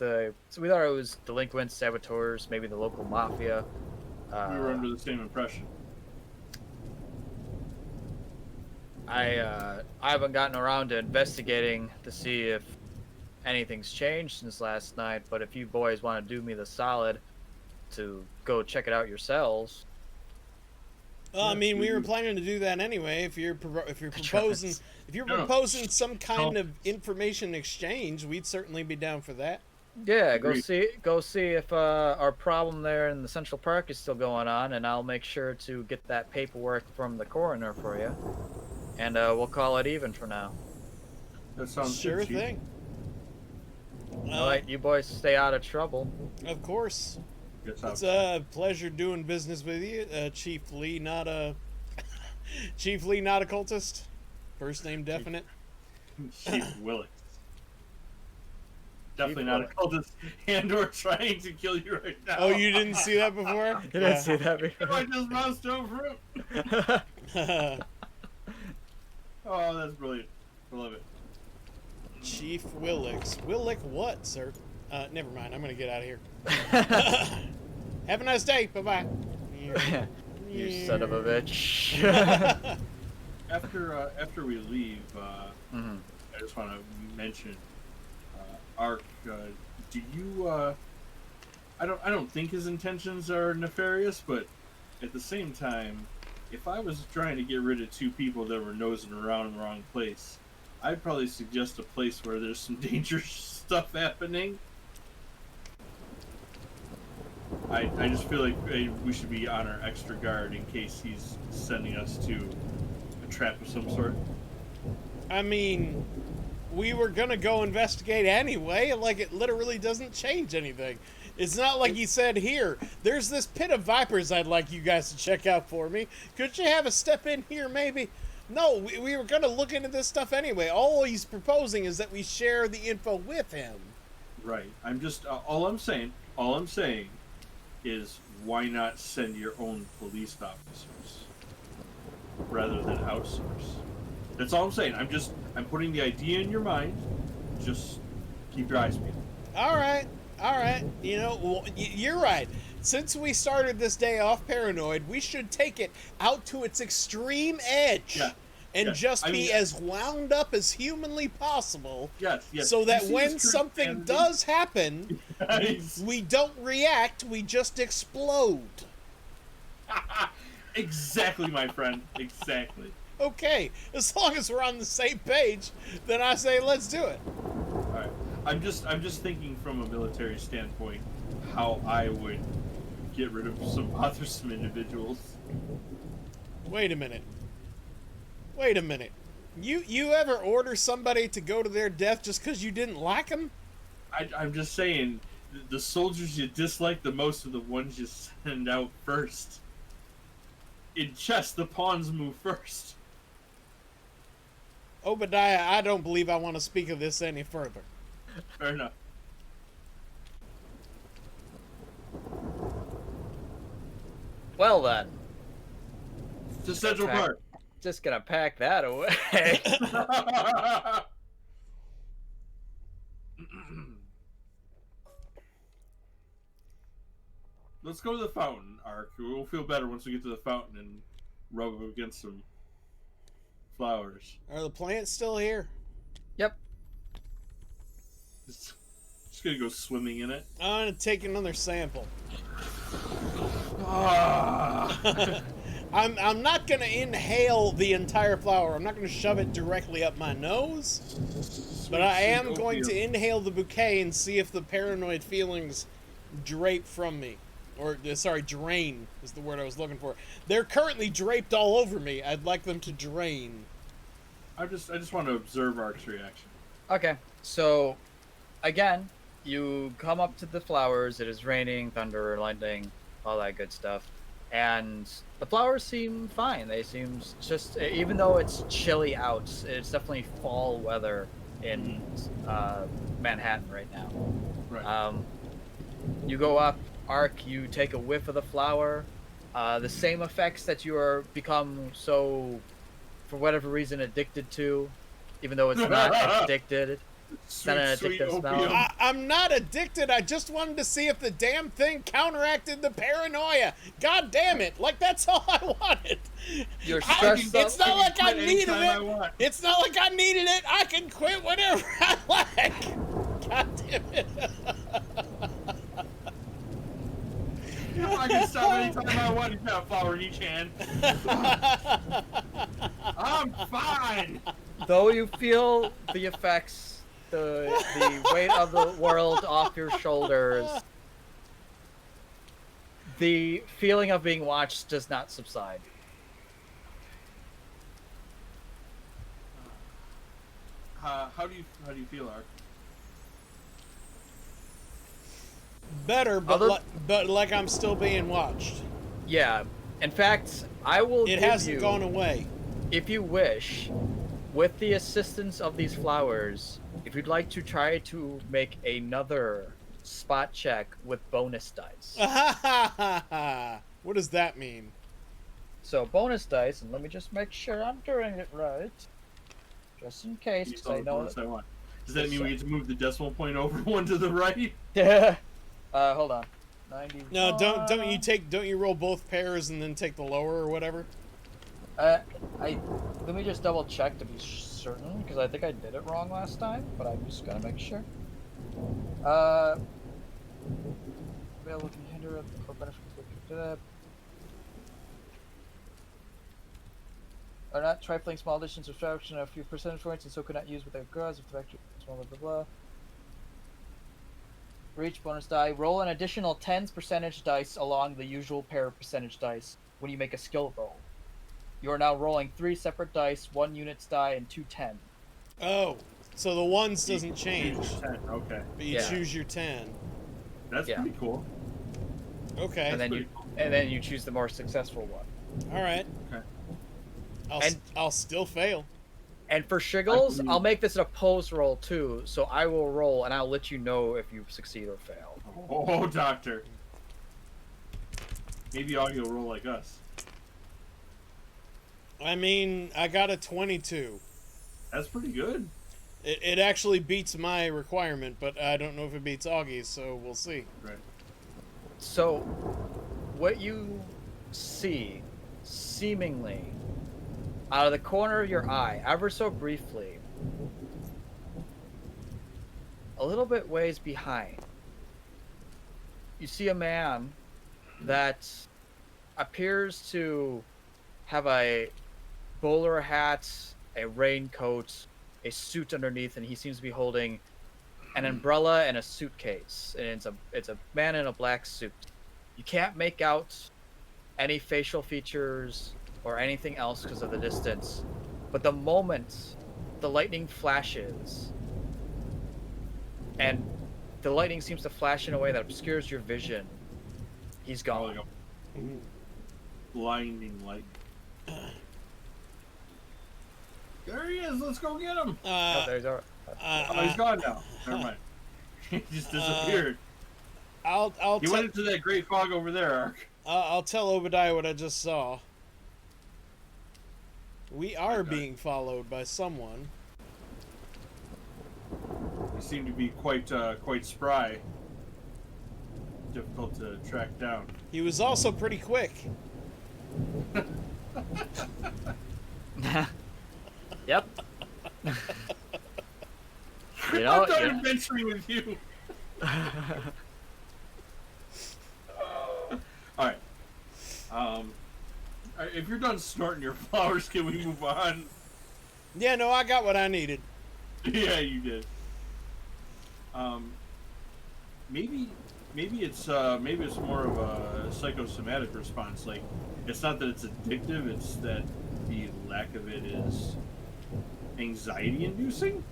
delinquents, saboteurs, maybe the local mafia. We were under the same impression. I haven't gotten around to investigating to see if anything's changed since last night. But if you boys want to do me the solid to go check it out yourselves. I mean, we were planning to do that anyway. If you're proposing some kind of information exchange, we'd certainly be down for that. Yeah, go see if our problem there in the Central Park is still going on, and I'll make sure to get that paperwork from the coroner for you, and we'll call it even for now. That sounds sure good, thing. All right, you boys stay out of trouble. Of course. It's a pleasure doing business with you, Chief Lee. Not a cultist. First name definite. Chief Willis. Definitely not a cultist, and/or trying to kill you right now. Oh, you didn't see that before? You didn't see that before. I just bounced over him. Oh, that's brilliant. I love it. Chief Willix. Willick what, sir? Never mind. I'm going to get out of here. Have a nice day. Bye-bye. You son of a bitch. After we leave, I just want to mention, Ark. Do you? I don't think his intentions are nefarious, but at the same time, if I was trying to get rid of two people that were nosing around in the wrong place, I'd probably suggest a place where there's some dangerous stuff happening. I just feel like we should be on our extra guard in case he's sending us to a trap of some sort. I mean, we were gonna go investigate anyway. Like, it literally doesn't change anything. It's not like he said, here, there's this pit of vipers I'd like you guys to check out for me. Could you have a step in here, maybe? No, we were gonna look into this stuff anyway. All he's proposing is that we share the info with him. Right. I'm just all I'm saying is why not send your own police officers rather than outsource? That's all I'm saying. I'm putting the idea in your mind. Just keep your eyes peeled. All right. You know, you're right. Since we started this day off paranoid, we should take it out to its extreme edge. Yeah. And just be as wound up as humanly possible. Yes. So that when something does happen, Yes. we don't react, we just explode. Exactly, my friend. Exactly. Okay, as long as we're on the same page, then I say let's do it. All right. I'm just thinking from a military standpoint how I would get rid of some bothersome individuals. Wait a minute. You ever order somebody to go to their death just because you didn't like them? I'm just saying, the soldiers you dislike the most are the ones you send out first. In chess, the pawns move first. Obadiah, I don't believe I want to speak of this any further. Fair enough. Well then, To Central Park. just gonna pack that away. Let's go to the fountain, Ark. We'll feel better once we get to the fountain and rub up against some flowers. Are the plants still here? Yep. Just gonna go swimming in it. I'm gonna take another sample. Ah. I'm not gonna inhale the entire flower. I'm not gonna shove it directly up my nose. But I am going to inhale the bouquet and see if the paranoid feelings drape from me. Or, sorry, drain is the word I was looking for. They're currently draped all over me. I'd like them to drain. I just want to observe Ark's reaction. Okay, so again, you come up to the flowers. It is raining, thunder, lightning, all that good stuff, and the flowers seem fine. They seem just, even though it's chilly out, it's definitely fall weather in Manhattan right now. Right. You go up, Ark. You take a whiff of the flower. The same effects that you are become so, for whatever reason, addicted to, even though it's not addicted. It's not an Sweet addictive smell. opium. I'm not addicted. I just wanted to see if the damn thing counteracted the paranoia. God damn it. Like, that's all I wanted. You're stressed It's up. not like I quit needed anytime I it. want. It's not like I needed it. I can quit whenever I like. God damn it. I can stop anytime I want. He's got a flower in each hand. I'm fine. Though you feel the effects, the weight of the world off your shoulders, the feeling of being watched does not subside. How do you feel, Ark? Better, but, Other- but like I'm still being watched. Yeah. In fact, I will It give hasn't you, gone away. if you wish, with the assistance of these flowers, if you'd like to try to make another spot check with bonus dice. What does that mean? So bonus dice, and let me just make sure I'm doing it right, just in case, You because saw I the know. bonus I want. Does that mean we get to move the decimal point over one to the right? Hold on. 91. No, don't you roll both pairs and then take the lower or whatever? Let me just double check to be certain, because I think I did it wrong last time, but I'm just gonna make sure. Available can hinder or benefit are not trifling small additions or subtraction of a few percentage points, and so could not use without cause if the factor is small, blah blah blah. For each bonus die, roll an additional 10 percentage dice along the usual pair of percentage dice when you make a skill roll. You are now rolling 3 separate dice, 1 units die, and 2 10. Oh, so the ones doesn't change, Okay. but you Yeah. choose your 10. That's Yeah. pretty cool. Okay. And then pretty you cool. and then you choose the more successful one. All right. Okay. I'll still fail. And for Shiggles, I'll make this an opposed roll too. So I will roll, and I'll let you know if you succeed or fail. Oh, Doctor. Maybe Augie will roll like us. I mean, I got a 22. That's pretty good. It actually beats my requirement, but I don't know if it beats Augie's, so we'll see. Right. So, what you see, seemingly, out of the corner of your eye, ever so briefly, a little bit ways behind, you see a man that appears to have a bowler hat, a raincoat, a suit underneath, and he seems to be holding an umbrella and a suitcase. And it's a man in a black suit. You can't make out any facial features or anything else because of the distance. But the moment the lightning flashes, and the lightning seems to flash in a way that obscures your vision, he's gone. Blinding light. There he is. Let's go get him. Oh, there's our. He's gone now. Never mind. He just disappeared. He went into that great fog over there, Ark. I'll tell Obadiah what I just saw. We are being followed by someone. He seemed to be quite spry. Difficult to track down. He was also pretty quick. Yep. I'm done adventuring with you. All right. If you're done snorting your flowers, can we move on? Yeah, no, I got what I needed. Yeah, you did. Maybe it's more of a psychosomatic response. Like, it's not that it's addictive; it's that the lack of it is anxiety-inducing.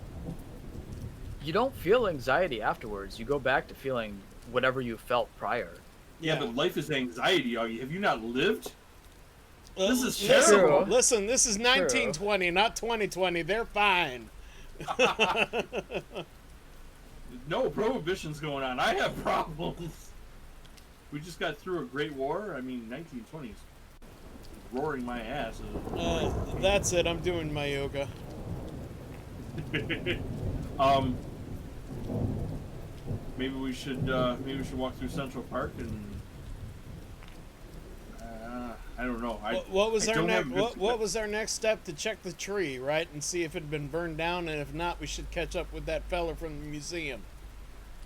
You don't feel anxiety afterwards. You go back to feeling whatever you felt prior. Yeah, but life is anxiety, Augie. Have you not lived? This is listen, terrible. Listen, this is 1920, not 2020. They're fine. No, prohibition's going on. I have problems. We just got through a great war. I mean, 1920s. Roaring my ass. That's it. I'm doing my yoga. Maybe we should walk through Central Park and I don't know. What was our next step? To check the tree, right, and see if it had been burned down, and if not, we should catch up with that fella from the museum.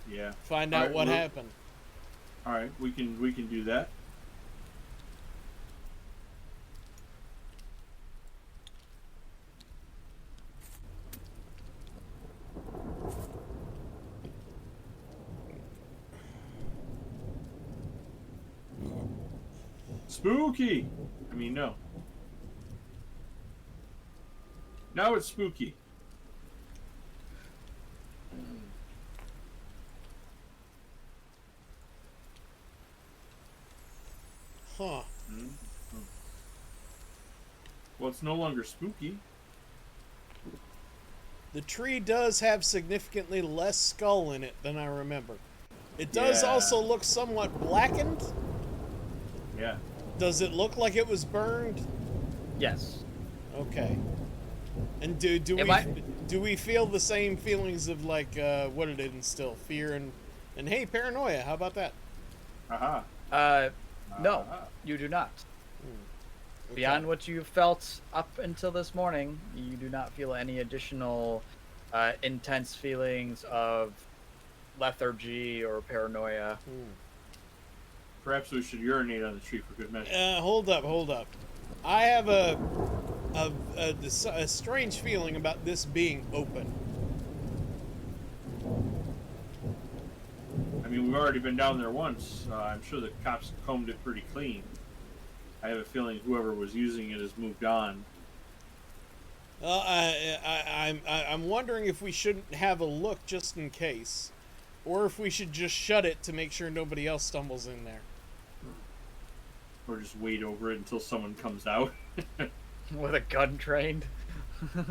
Yeah. Find out what happened. All right, we can do that. Spooky! I mean, no. Now it's spooky. Huh. Mm-hmm. Well, it's no longer spooky. The tree does have significantly less skull in it than I remember. It does also look somewhat blackened. Yeah. Does it look like it was burned? Yes. Okay. And do we feel the same feelings of like what did it instill? Fear and hey, paranoia. How about that? Aha. No, you do not. Okay. Beyond what you felt up until this morning, you do not feel any additional intense feelings of lethargy or paranoia. Perhaps we should urinate on the tree for good measure. Hold up. I have a strange feeling about this being open. I mean, we've already been down there once. I'm sure the cops combed it pretty clean. I have a feeling whoever was using it has moved on. I'm wondering if we shouldn't have a look just in case, or if we should just shut it to make sure nobody else stumbles in there. Or just wait over it until someone comes out. With a gun trained.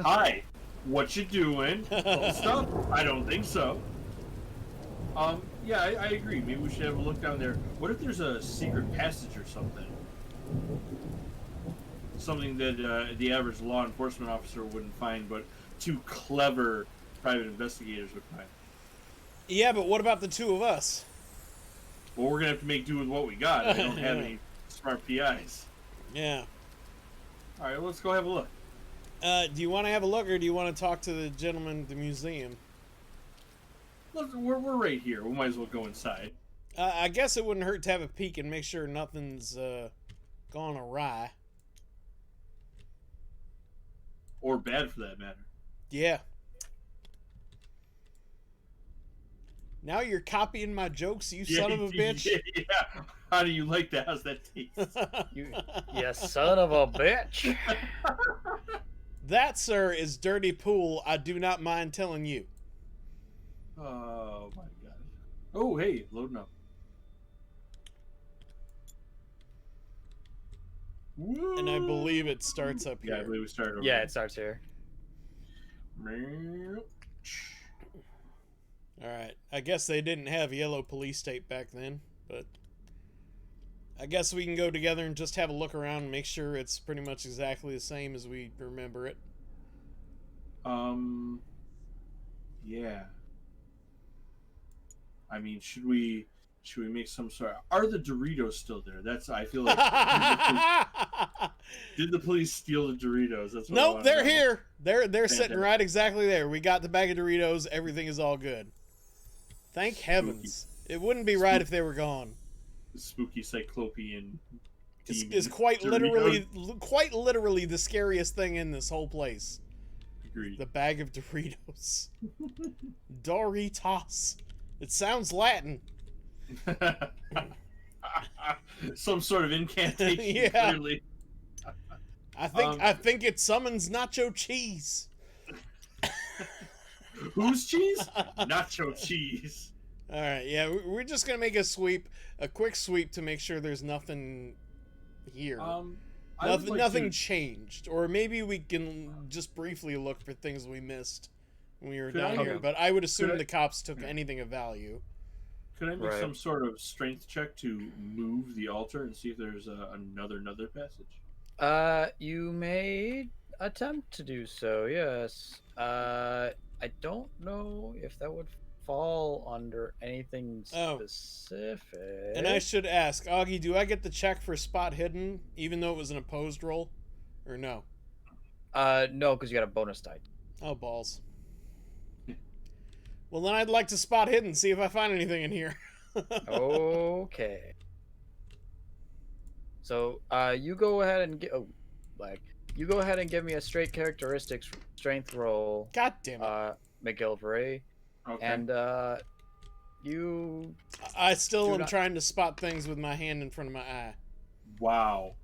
Hi, what you doing? Stuff? I don't think so. Yeah, I agree. Maybe we should have a look down there. What if there's a secret passage or something? Something that the average law enforcement officer wouldn't find, but two clever private investigators would find. Yeah, but what about the two of us? Well, we're gonna have to make do with what we got. I don't have any smart PIs. Yeah. All right, let's go have a look. Do you want to have a look, or do you want to talk to the gentleman at the museum? We're right here. We might as well go inside. I guess it wouldn't hurt to have a peek and make sure nothing's gone awry. Or bad, for that matter. Yeah. Now you're copying my jokes, you son of a bitch. Yeah. How do you like that? How's that taste? You son of a bitch. That, sir, is dirty pool. I do not mind telling you. Oh my god. Oh, hey, loading up. Woo! And I believe it starts up here. Yeah, I believe we started over Yeah, there. it starts here. Alright. I guess they didn't have yellow police tape back then, but I guess we can go together and just have a look around and make sure it's pretty much exactly the same as we remember it. Yeah. I mean, should we make some sort of... Are the Doritos still there? That's, I feel like... Did the police steal the Doritos? That's what I Nope, wanna they're know. here. They're sitting Fantastic. right exactly there. We got the bag of Doritos. Everything is all good. Thank heavens. It wouldn't be right if they were gone. The spooky cyclopean demon It's quite Doritos. literally the scariest thing in this whole place. Agreed. The bag of Doritos. Doritos. It sounds Latin. Some sort of incantation, Yeah. clearly. I think it summons nacho cheese. Whose cheese? Nacho cheese. All right, yeah, we're just gonna make a quick sweep to make sure there's nothing here. I would like Nothing to- changed, or maybe we can just briefly look for things we missed when we were Could down I- here. But I would assume could I- the cops took anything of value. Could I make Right. some sort of strength check to move the altar and see if there's another passage? You may attempt to do so, yes. I don't know if that would fall under anything Oh. specific. And I should ask, Augie, do I get the check for spot hidden, even though it was an opposed roll, or no? No, because you got a bonus die. Oh, balls. Well, then I'd like to spot hidden, see if I find anything in here. Okay. So, you go ahead and get. Oh, like, you go ahead and give me a straight characteristics strength roll, God damn it. McGilvery, Okay. and you. I still do am not- trying to spot things with my hand in front of my eye. Wow.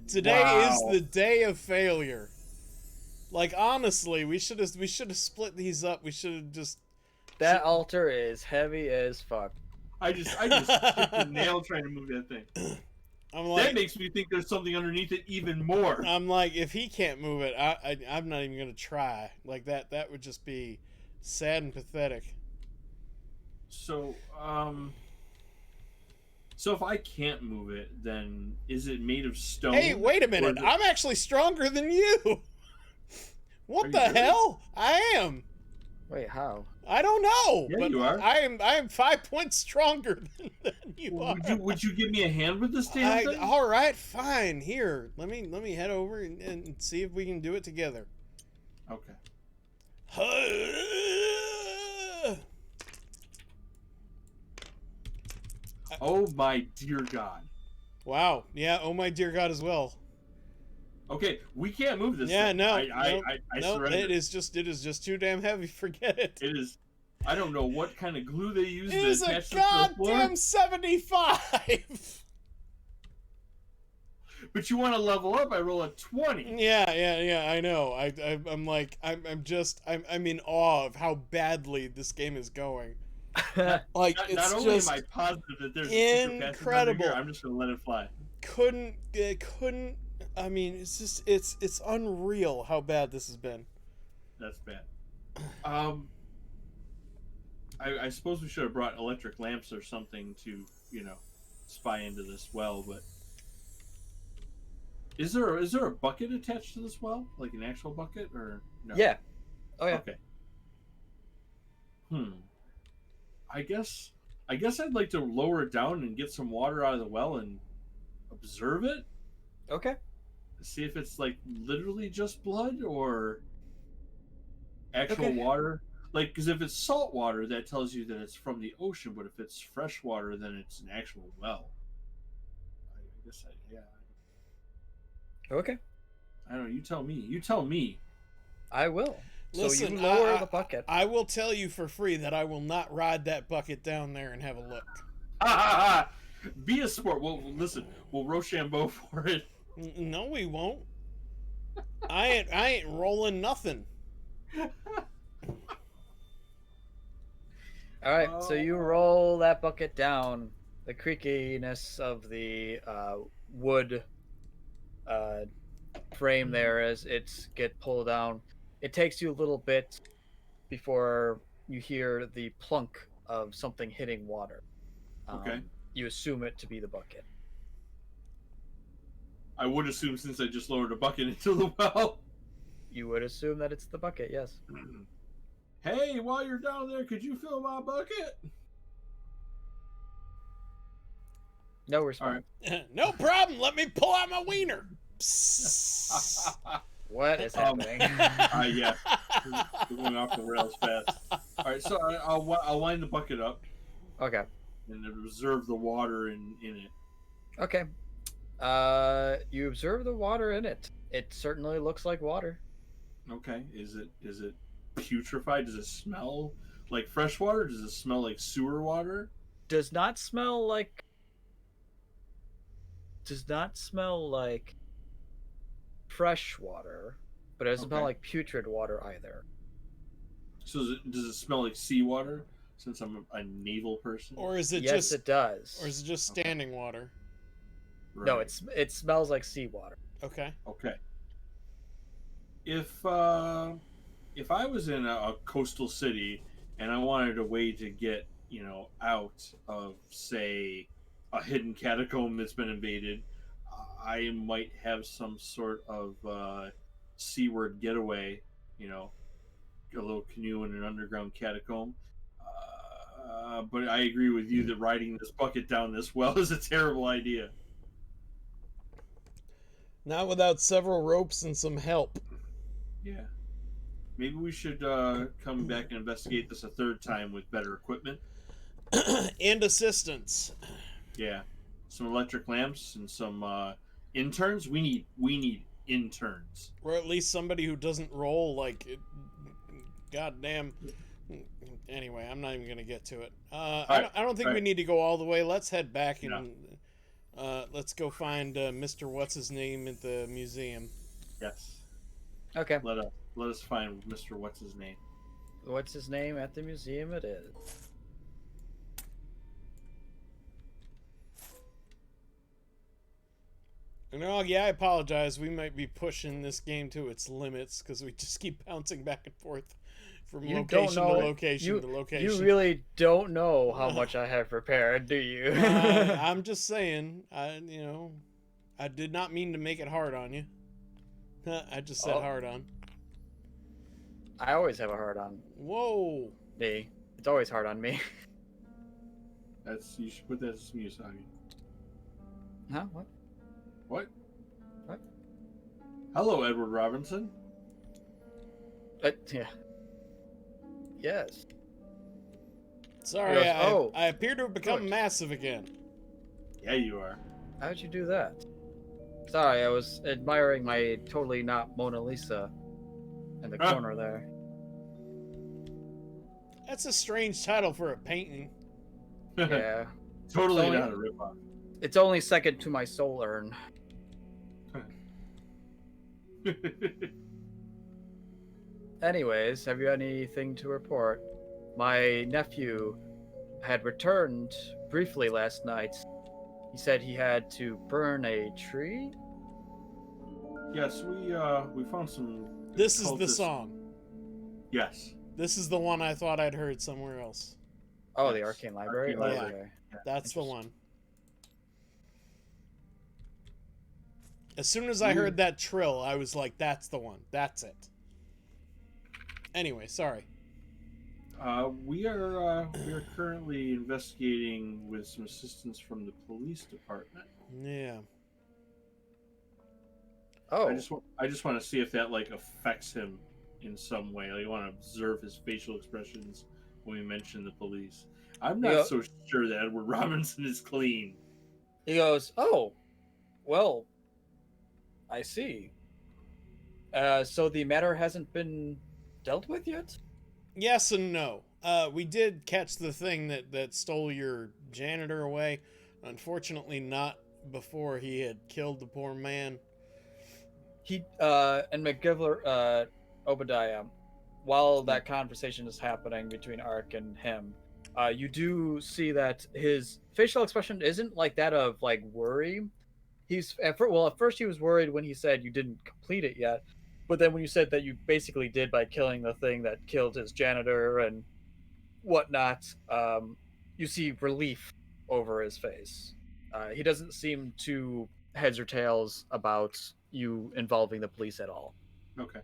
Today Wow. is the day of failure. Like, honestly, we should have split these up. We should have just. That altar is heavy as fuck. I just hit the nail trying to move that thing. I'm That like, makes me think there's something underneath it even more. if he can't move it, I'm not even gonna try. Like that would just be sad and pathetic. So, so if I can't move it, then is it made of stone? Hey, wait a or minute! is it- I'm actually stronger than you. What Are the you really? hell? I am. Wait, how? I don't know. Yeah, but you are. I am 5 points stronger than you Well, are. would you give me a hand with this damn thing? All right, fine. Here, let me head over and see if we can do it together. Okay. Oh my dear God. Wow. Yeah. Oh my dear God, as well. Okay, we can't move this. Yeah. thing. No. I no. surrender. It is just too damn heavy. Forget it. It is. I don't know what kind of glue they use It to is a attach this to the floor. goddamn 75. But you want to level up? I roll a 20. Yeah. I know. I'm like, I'm in awe of how badly this game is going. Like, Not it's only just am I positive that there's a secret passage under incredible. here, I'm just gonna let it fly. couldn't. I mean, it's just it's unreal how bad this has been. That's bad. I suppose we should have brought electric lamps or something to, spy into this well, but is there a bucket attached to this well? Like an actual bucket or no? Yeah. Oh yeah. Okay. I guess I'd like to lower it down and get some water out of the well and observe it. Okay. See if it's like literally just blood or actual Okay. water. Like, because if it's salt water, that tells you that it's from the ocean. But if it's fresh water, then it's an actual well. I guess yeah. Okay. I don't know. You tell me. You tell me. I will. Listen, so you lower the bucket. I will tell you for free that I will not ride that bucket down there and have a look. Be a sport. Well, listen. We'll Rochambeau for it. No, we won't. I ain't rolling nothing. All right, so you roll that bucket down. The creakiness of the wood frame there as it's get pulled down. It takes you a little bit before you hear the plunk of something hitting water. Okay. You assume it to be the bucket. I would assume since I just lowered a bucket into the well. You would assume that it's the bucket, yes. Hey, while you're down there, could you fill my bucket? No response. No problem. Let me pull out my wiener. What is happening? Yeah. We're going off the rails fast. All right, so I'll line the bucket up. Okay. And observe the water in it. Okay. You observe the water in it. It certainly looks like water. Okay. Is it putrefied? Does it smell like fresh water? Does it smell like sewer water? Does not smell like fresh water, but it doesn't smell like putrid water either. So does it smell like seawater? Since I'm a naval person, Or is it yes, it does. Or is it just standing water? Right. No, it smells like seawater. Okay. Okay. If I was in a coastal city and I wanted a way to get out of, say, a hidden catacomb that's been invaded, I might have some sort of seaward getaway. A little canoe in an underground catacomb. But I agree with you that riding this bucket down this well is a terrible idea. Not without several ropes and some help. Yeah. Maybe we should come back and investigate this a third time with better equipment. And assistance. Yeah. Some electric lamps and some interns. We need interns. Or at least somebody who doesn't roll like goddamn. Anyway, I'm not even going to get to it. I don't think we need to go all the way. Let's head back and let's go find Mr. What's-His-Name at the museum. Yes. Okay. Let us find Mr. What's-His-Name. What's his name at the museum? It is. Yeah, I apologize. We might be pushing this game to its limits because we just keep bouncing back and forth from location to location to location. You really don't know how much I have prepared, do you? I'm just saying. I did not mean to make it hard on you. I just said hard on. I always have a hard on. Whoa. Me. It's always hard on me. You should put that as music. Huh? What? What? What? Hello, Edward Robinson. Yeah. Yes. Sorry, I appear to have become massive again. Yeah, you are. How'd you do that? Sorry, I was admiring my totally not Mona Lisa in the corner there. That's a strange title for a painting. Yeah. Totally not a ripoff. It's only second to my soul urn. Anyways, have you anything to report? My nephew had returned briefly last night He said he had to burn a tree. Yes, we found some. This is the cultists- song. Yes. This is the one I thought I'd heard somewhere else. Oh, the Yes. Arcane Library. Arcane Library. Okay. That's the Interesting. one. As soon as I heard that trill, I was like, that's the one. That's it. Anyway, sorry. We are currently investigating with some assistance from the police department. Yeah. Oh, I just want to see if that like affects him in some way. Like, I want to observe his facial expressions when we mention the police. I'm not Yeah. so sure that Edward Robinson is clean. he goes, "Oh, well, I see. So the matter hasn't been dealt with yet." Yes and no. We did catch the thing that stole your janitor away. Unfortunately, not before he had killed the poor man. He and McGivler, Obadiah, while that conversation is happening between Ark and him, you do see that his facial expression isn't like that of like worry. He's at first he was worried when he said you didn't complete it yet, but then when you said that you basically did by killing the thing that killed his janitor and whatnot, you see relief over his face. He doesn't seem too heads or tails about you involving the police at all. Okay.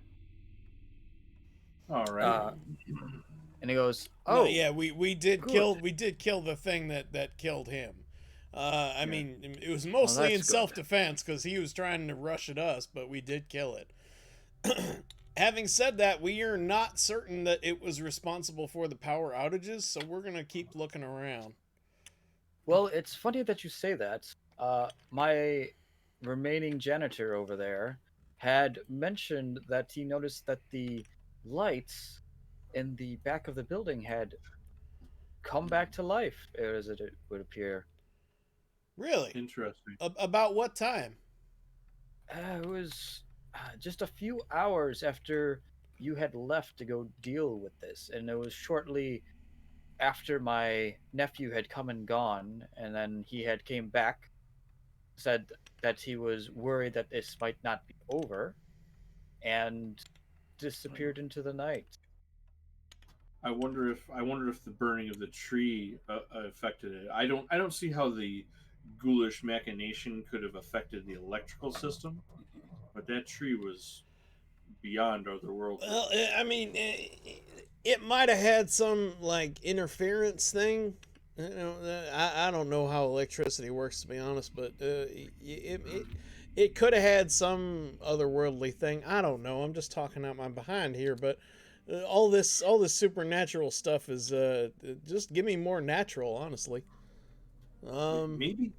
All right. And he goes, No, "Oh, yeah, we did good. kill the thing that killed him. I Yeah. mean, it was mostly in that's good. self-defense because he was trying to rush at us, but we did kill it. Having said that, we are not certain that it was responsible for the power outages, so we're gonna keep looking around. Well, it's funny that you say that. My remaining janitor over there had mentioned that he noticed that the lights in the back of the building had come back to life, as it would appear. Really? Interesting. About what time? It was just a few hours after you had left to go deal with this, and it was shortly after my nephew had come and gone, and then he had came back, said that he was worried that this might not be over, and disappeared into the night. I wonder if the burning of the tree affected it. I don't see how the ghoulish machination could have affected the electrical system, but that tree was beyond otherworldly. Well, I mean, it might have had some like interference thing. You know, I don't know how electricity works to be honest, but it could have had some otherworldly thing. I don't know. I'm just talking out my behind here, but all this supernatural stuff is just give me more natural, honestly. Maybe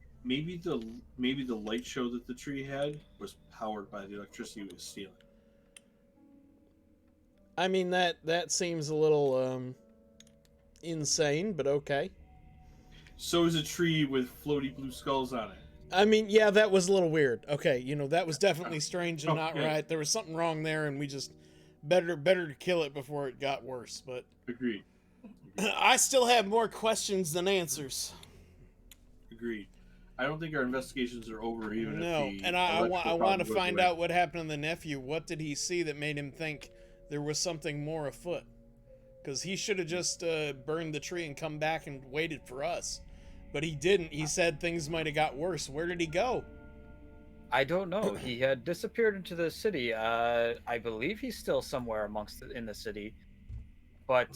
the light show that the tree had was powered by the electricity it was stealing. I mean that seems a little insane, but okay. So is a tree with floaty blue skulls on it. I mean, yeah, that was a little weird. Okay, you know, that was definitely strange and not Okay. right. There was something wrong there, and we just better to kill it before it got worse. But Agreed. I still have more questions than answers. Agreed. I don't think our investigations are over even No, if the and I want to problem goes find away. out what happened to the nephew. What did he see that made him think there was something more afoot? Because he should have just burned the tree and come back and waited for us. But he didn't. He said things might have got worse. Where did he go? I don't know. He had disappeared into the city. I believe he's still somewhere in the city, but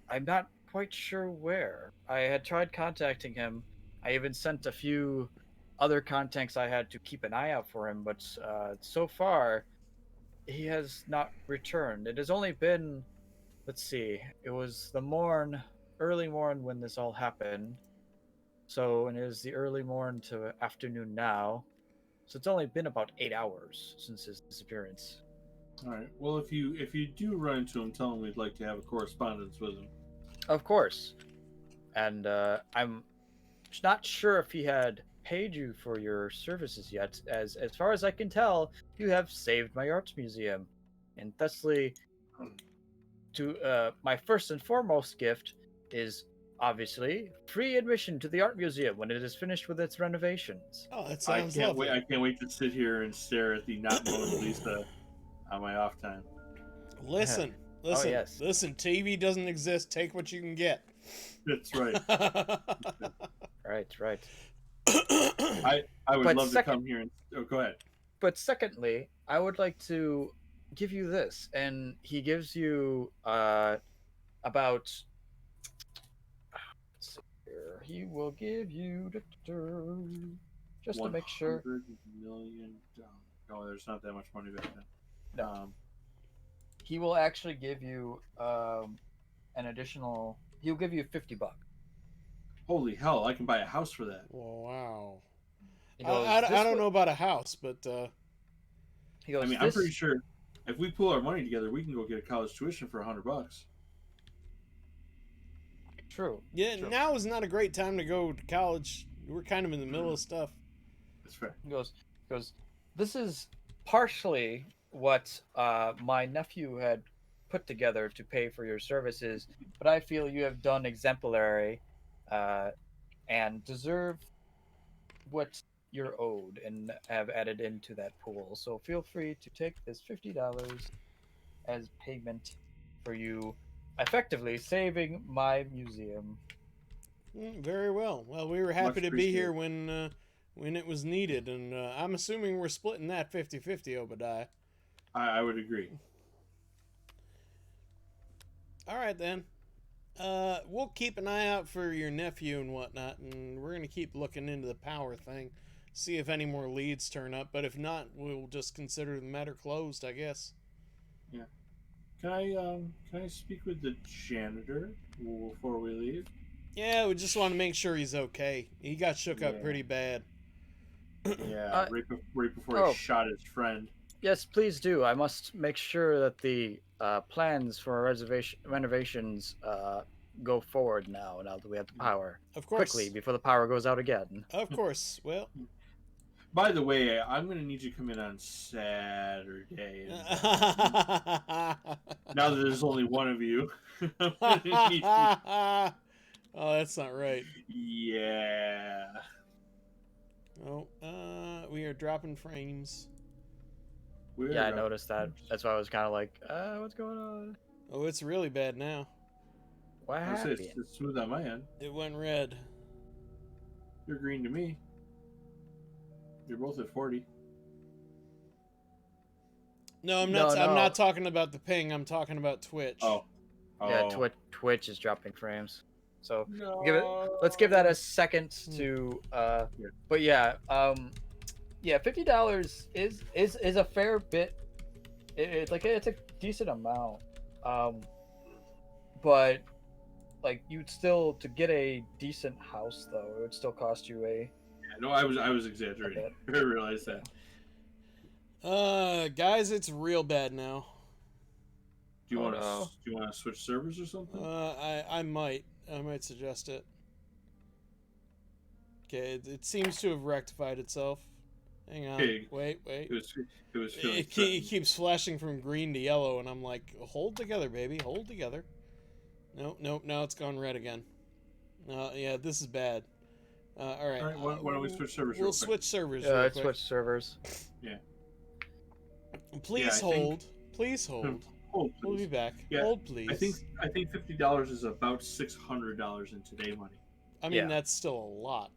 I'm not quite sure where. I had tried contacting him. I even sent a few other contacts I had to keep an eye out for him, but so far he has not returned. It has only been, let's see, it was the early morn when this all happened. So, and it is the early morn to afternoon now. So it's only been about 8 hours since his disappearance. All right. Well, if you do run into him, tell him we'd like to have a correspondence with him. Of course. And I'm not sure if he had paid you for your services yet. As far as I can tell, you have saved my arts museum. And thusly, to my first and foremost gift is obviously, free admission to the art museum when it is finished with its renovations. Oh, that I sounds can't lovely. wait. I can't wait to sit here and stare at the not Mona Lisa on my off time. Listen, Oh, yes. listen. TV doesn't exist. Take what you can get. That's right. Right. I would But love to come here and. Oh, go ahead. But secondly, I would like to give you this, and he gives you about. Let's see here. He will give you just to make sure. $100 million. No, there's not that much money back then. No. He will actually give you an additional. He'll give you $50. Holy hell! I can buy a house for that. Wow. He goes, I "This don't will-" know about a house, but He goes, I mean, I'm pretty sure if we pull our money together, we can go get a college tuition for $100. True. yeah, True. now is not a great time to go to college. We're kind of in the middle of stuff. That's fair. He goes, this is partially what my nephew had put together to pay for your services, but I feel you have done exemplary and deserve what you're owed and have added into that pool. So feel free to take this $50 as payment for you effectively saving my museum. Very well. Well, we were happy Much to be here appreciated. when it was needed, and I'm assuming we're splitting that 50-50, Obadiah. I would agree. All right, then. We'll keep an eye out for your nephew and whatnot, and we're going to keep looking into the power thing, see if any more leads turn up, but if not, we'll just consider the matter closed, I guess. Yeah. Can I speak with the janitor before we leave? Yeah, we just want to make sure he's okay. He got shook up Yeah. pretty bad. Yeah, right before he shot his friend. Yes, please do. I must make sure that the plans for renovations go forward now that we have the power. Of course. Quickly, before the power goes out again. Of course. Well. By the way, I'm gonna need you to come in on Saturday. Now that there's only one of you. I'm gonna need you- Oh, that's not right. Yeah. Oh, we are dropping frames. Yeah, I noticed that. That's why I was kind of like, what's going on? Oh, it's really bad now. What I say happened? it's smooth on my end. It went red. You're green to me. You're both at 40. No, I'm No, not. I'm no. not talking about the ping. I'm talking about Twitch. Oh. Yeah, Twitch is dropping frames. So No. let's give that a second to. But yeah, yeah, $50 is a fair bit. It's a decent amount. But like you'd still to get a decent house though, it would still cost you a. No, I was exaggerating. I realized that. Guys, it's real bad now. Do you Oh, want to no. switch servers or something? I might suggest it. Okay, it seems to have rectified itself. Hang on. Pig. Wait. It was feeling It threatened. keeps flashing from green to yellow, and I'm like, hold together, baby, hold together. Nope, now it's gone red again. Yeah, this is bad. All right. All right, why don't we switch servers? We'll real quick? switch servers. Yeah, real let's quick. switch servers. Please Yeah, I hold. Please hold. Hold, We'll be please. back. Yeah, Hold, please. I think $50 is about $600 in today money. I mean, Yeah. that's still a lot.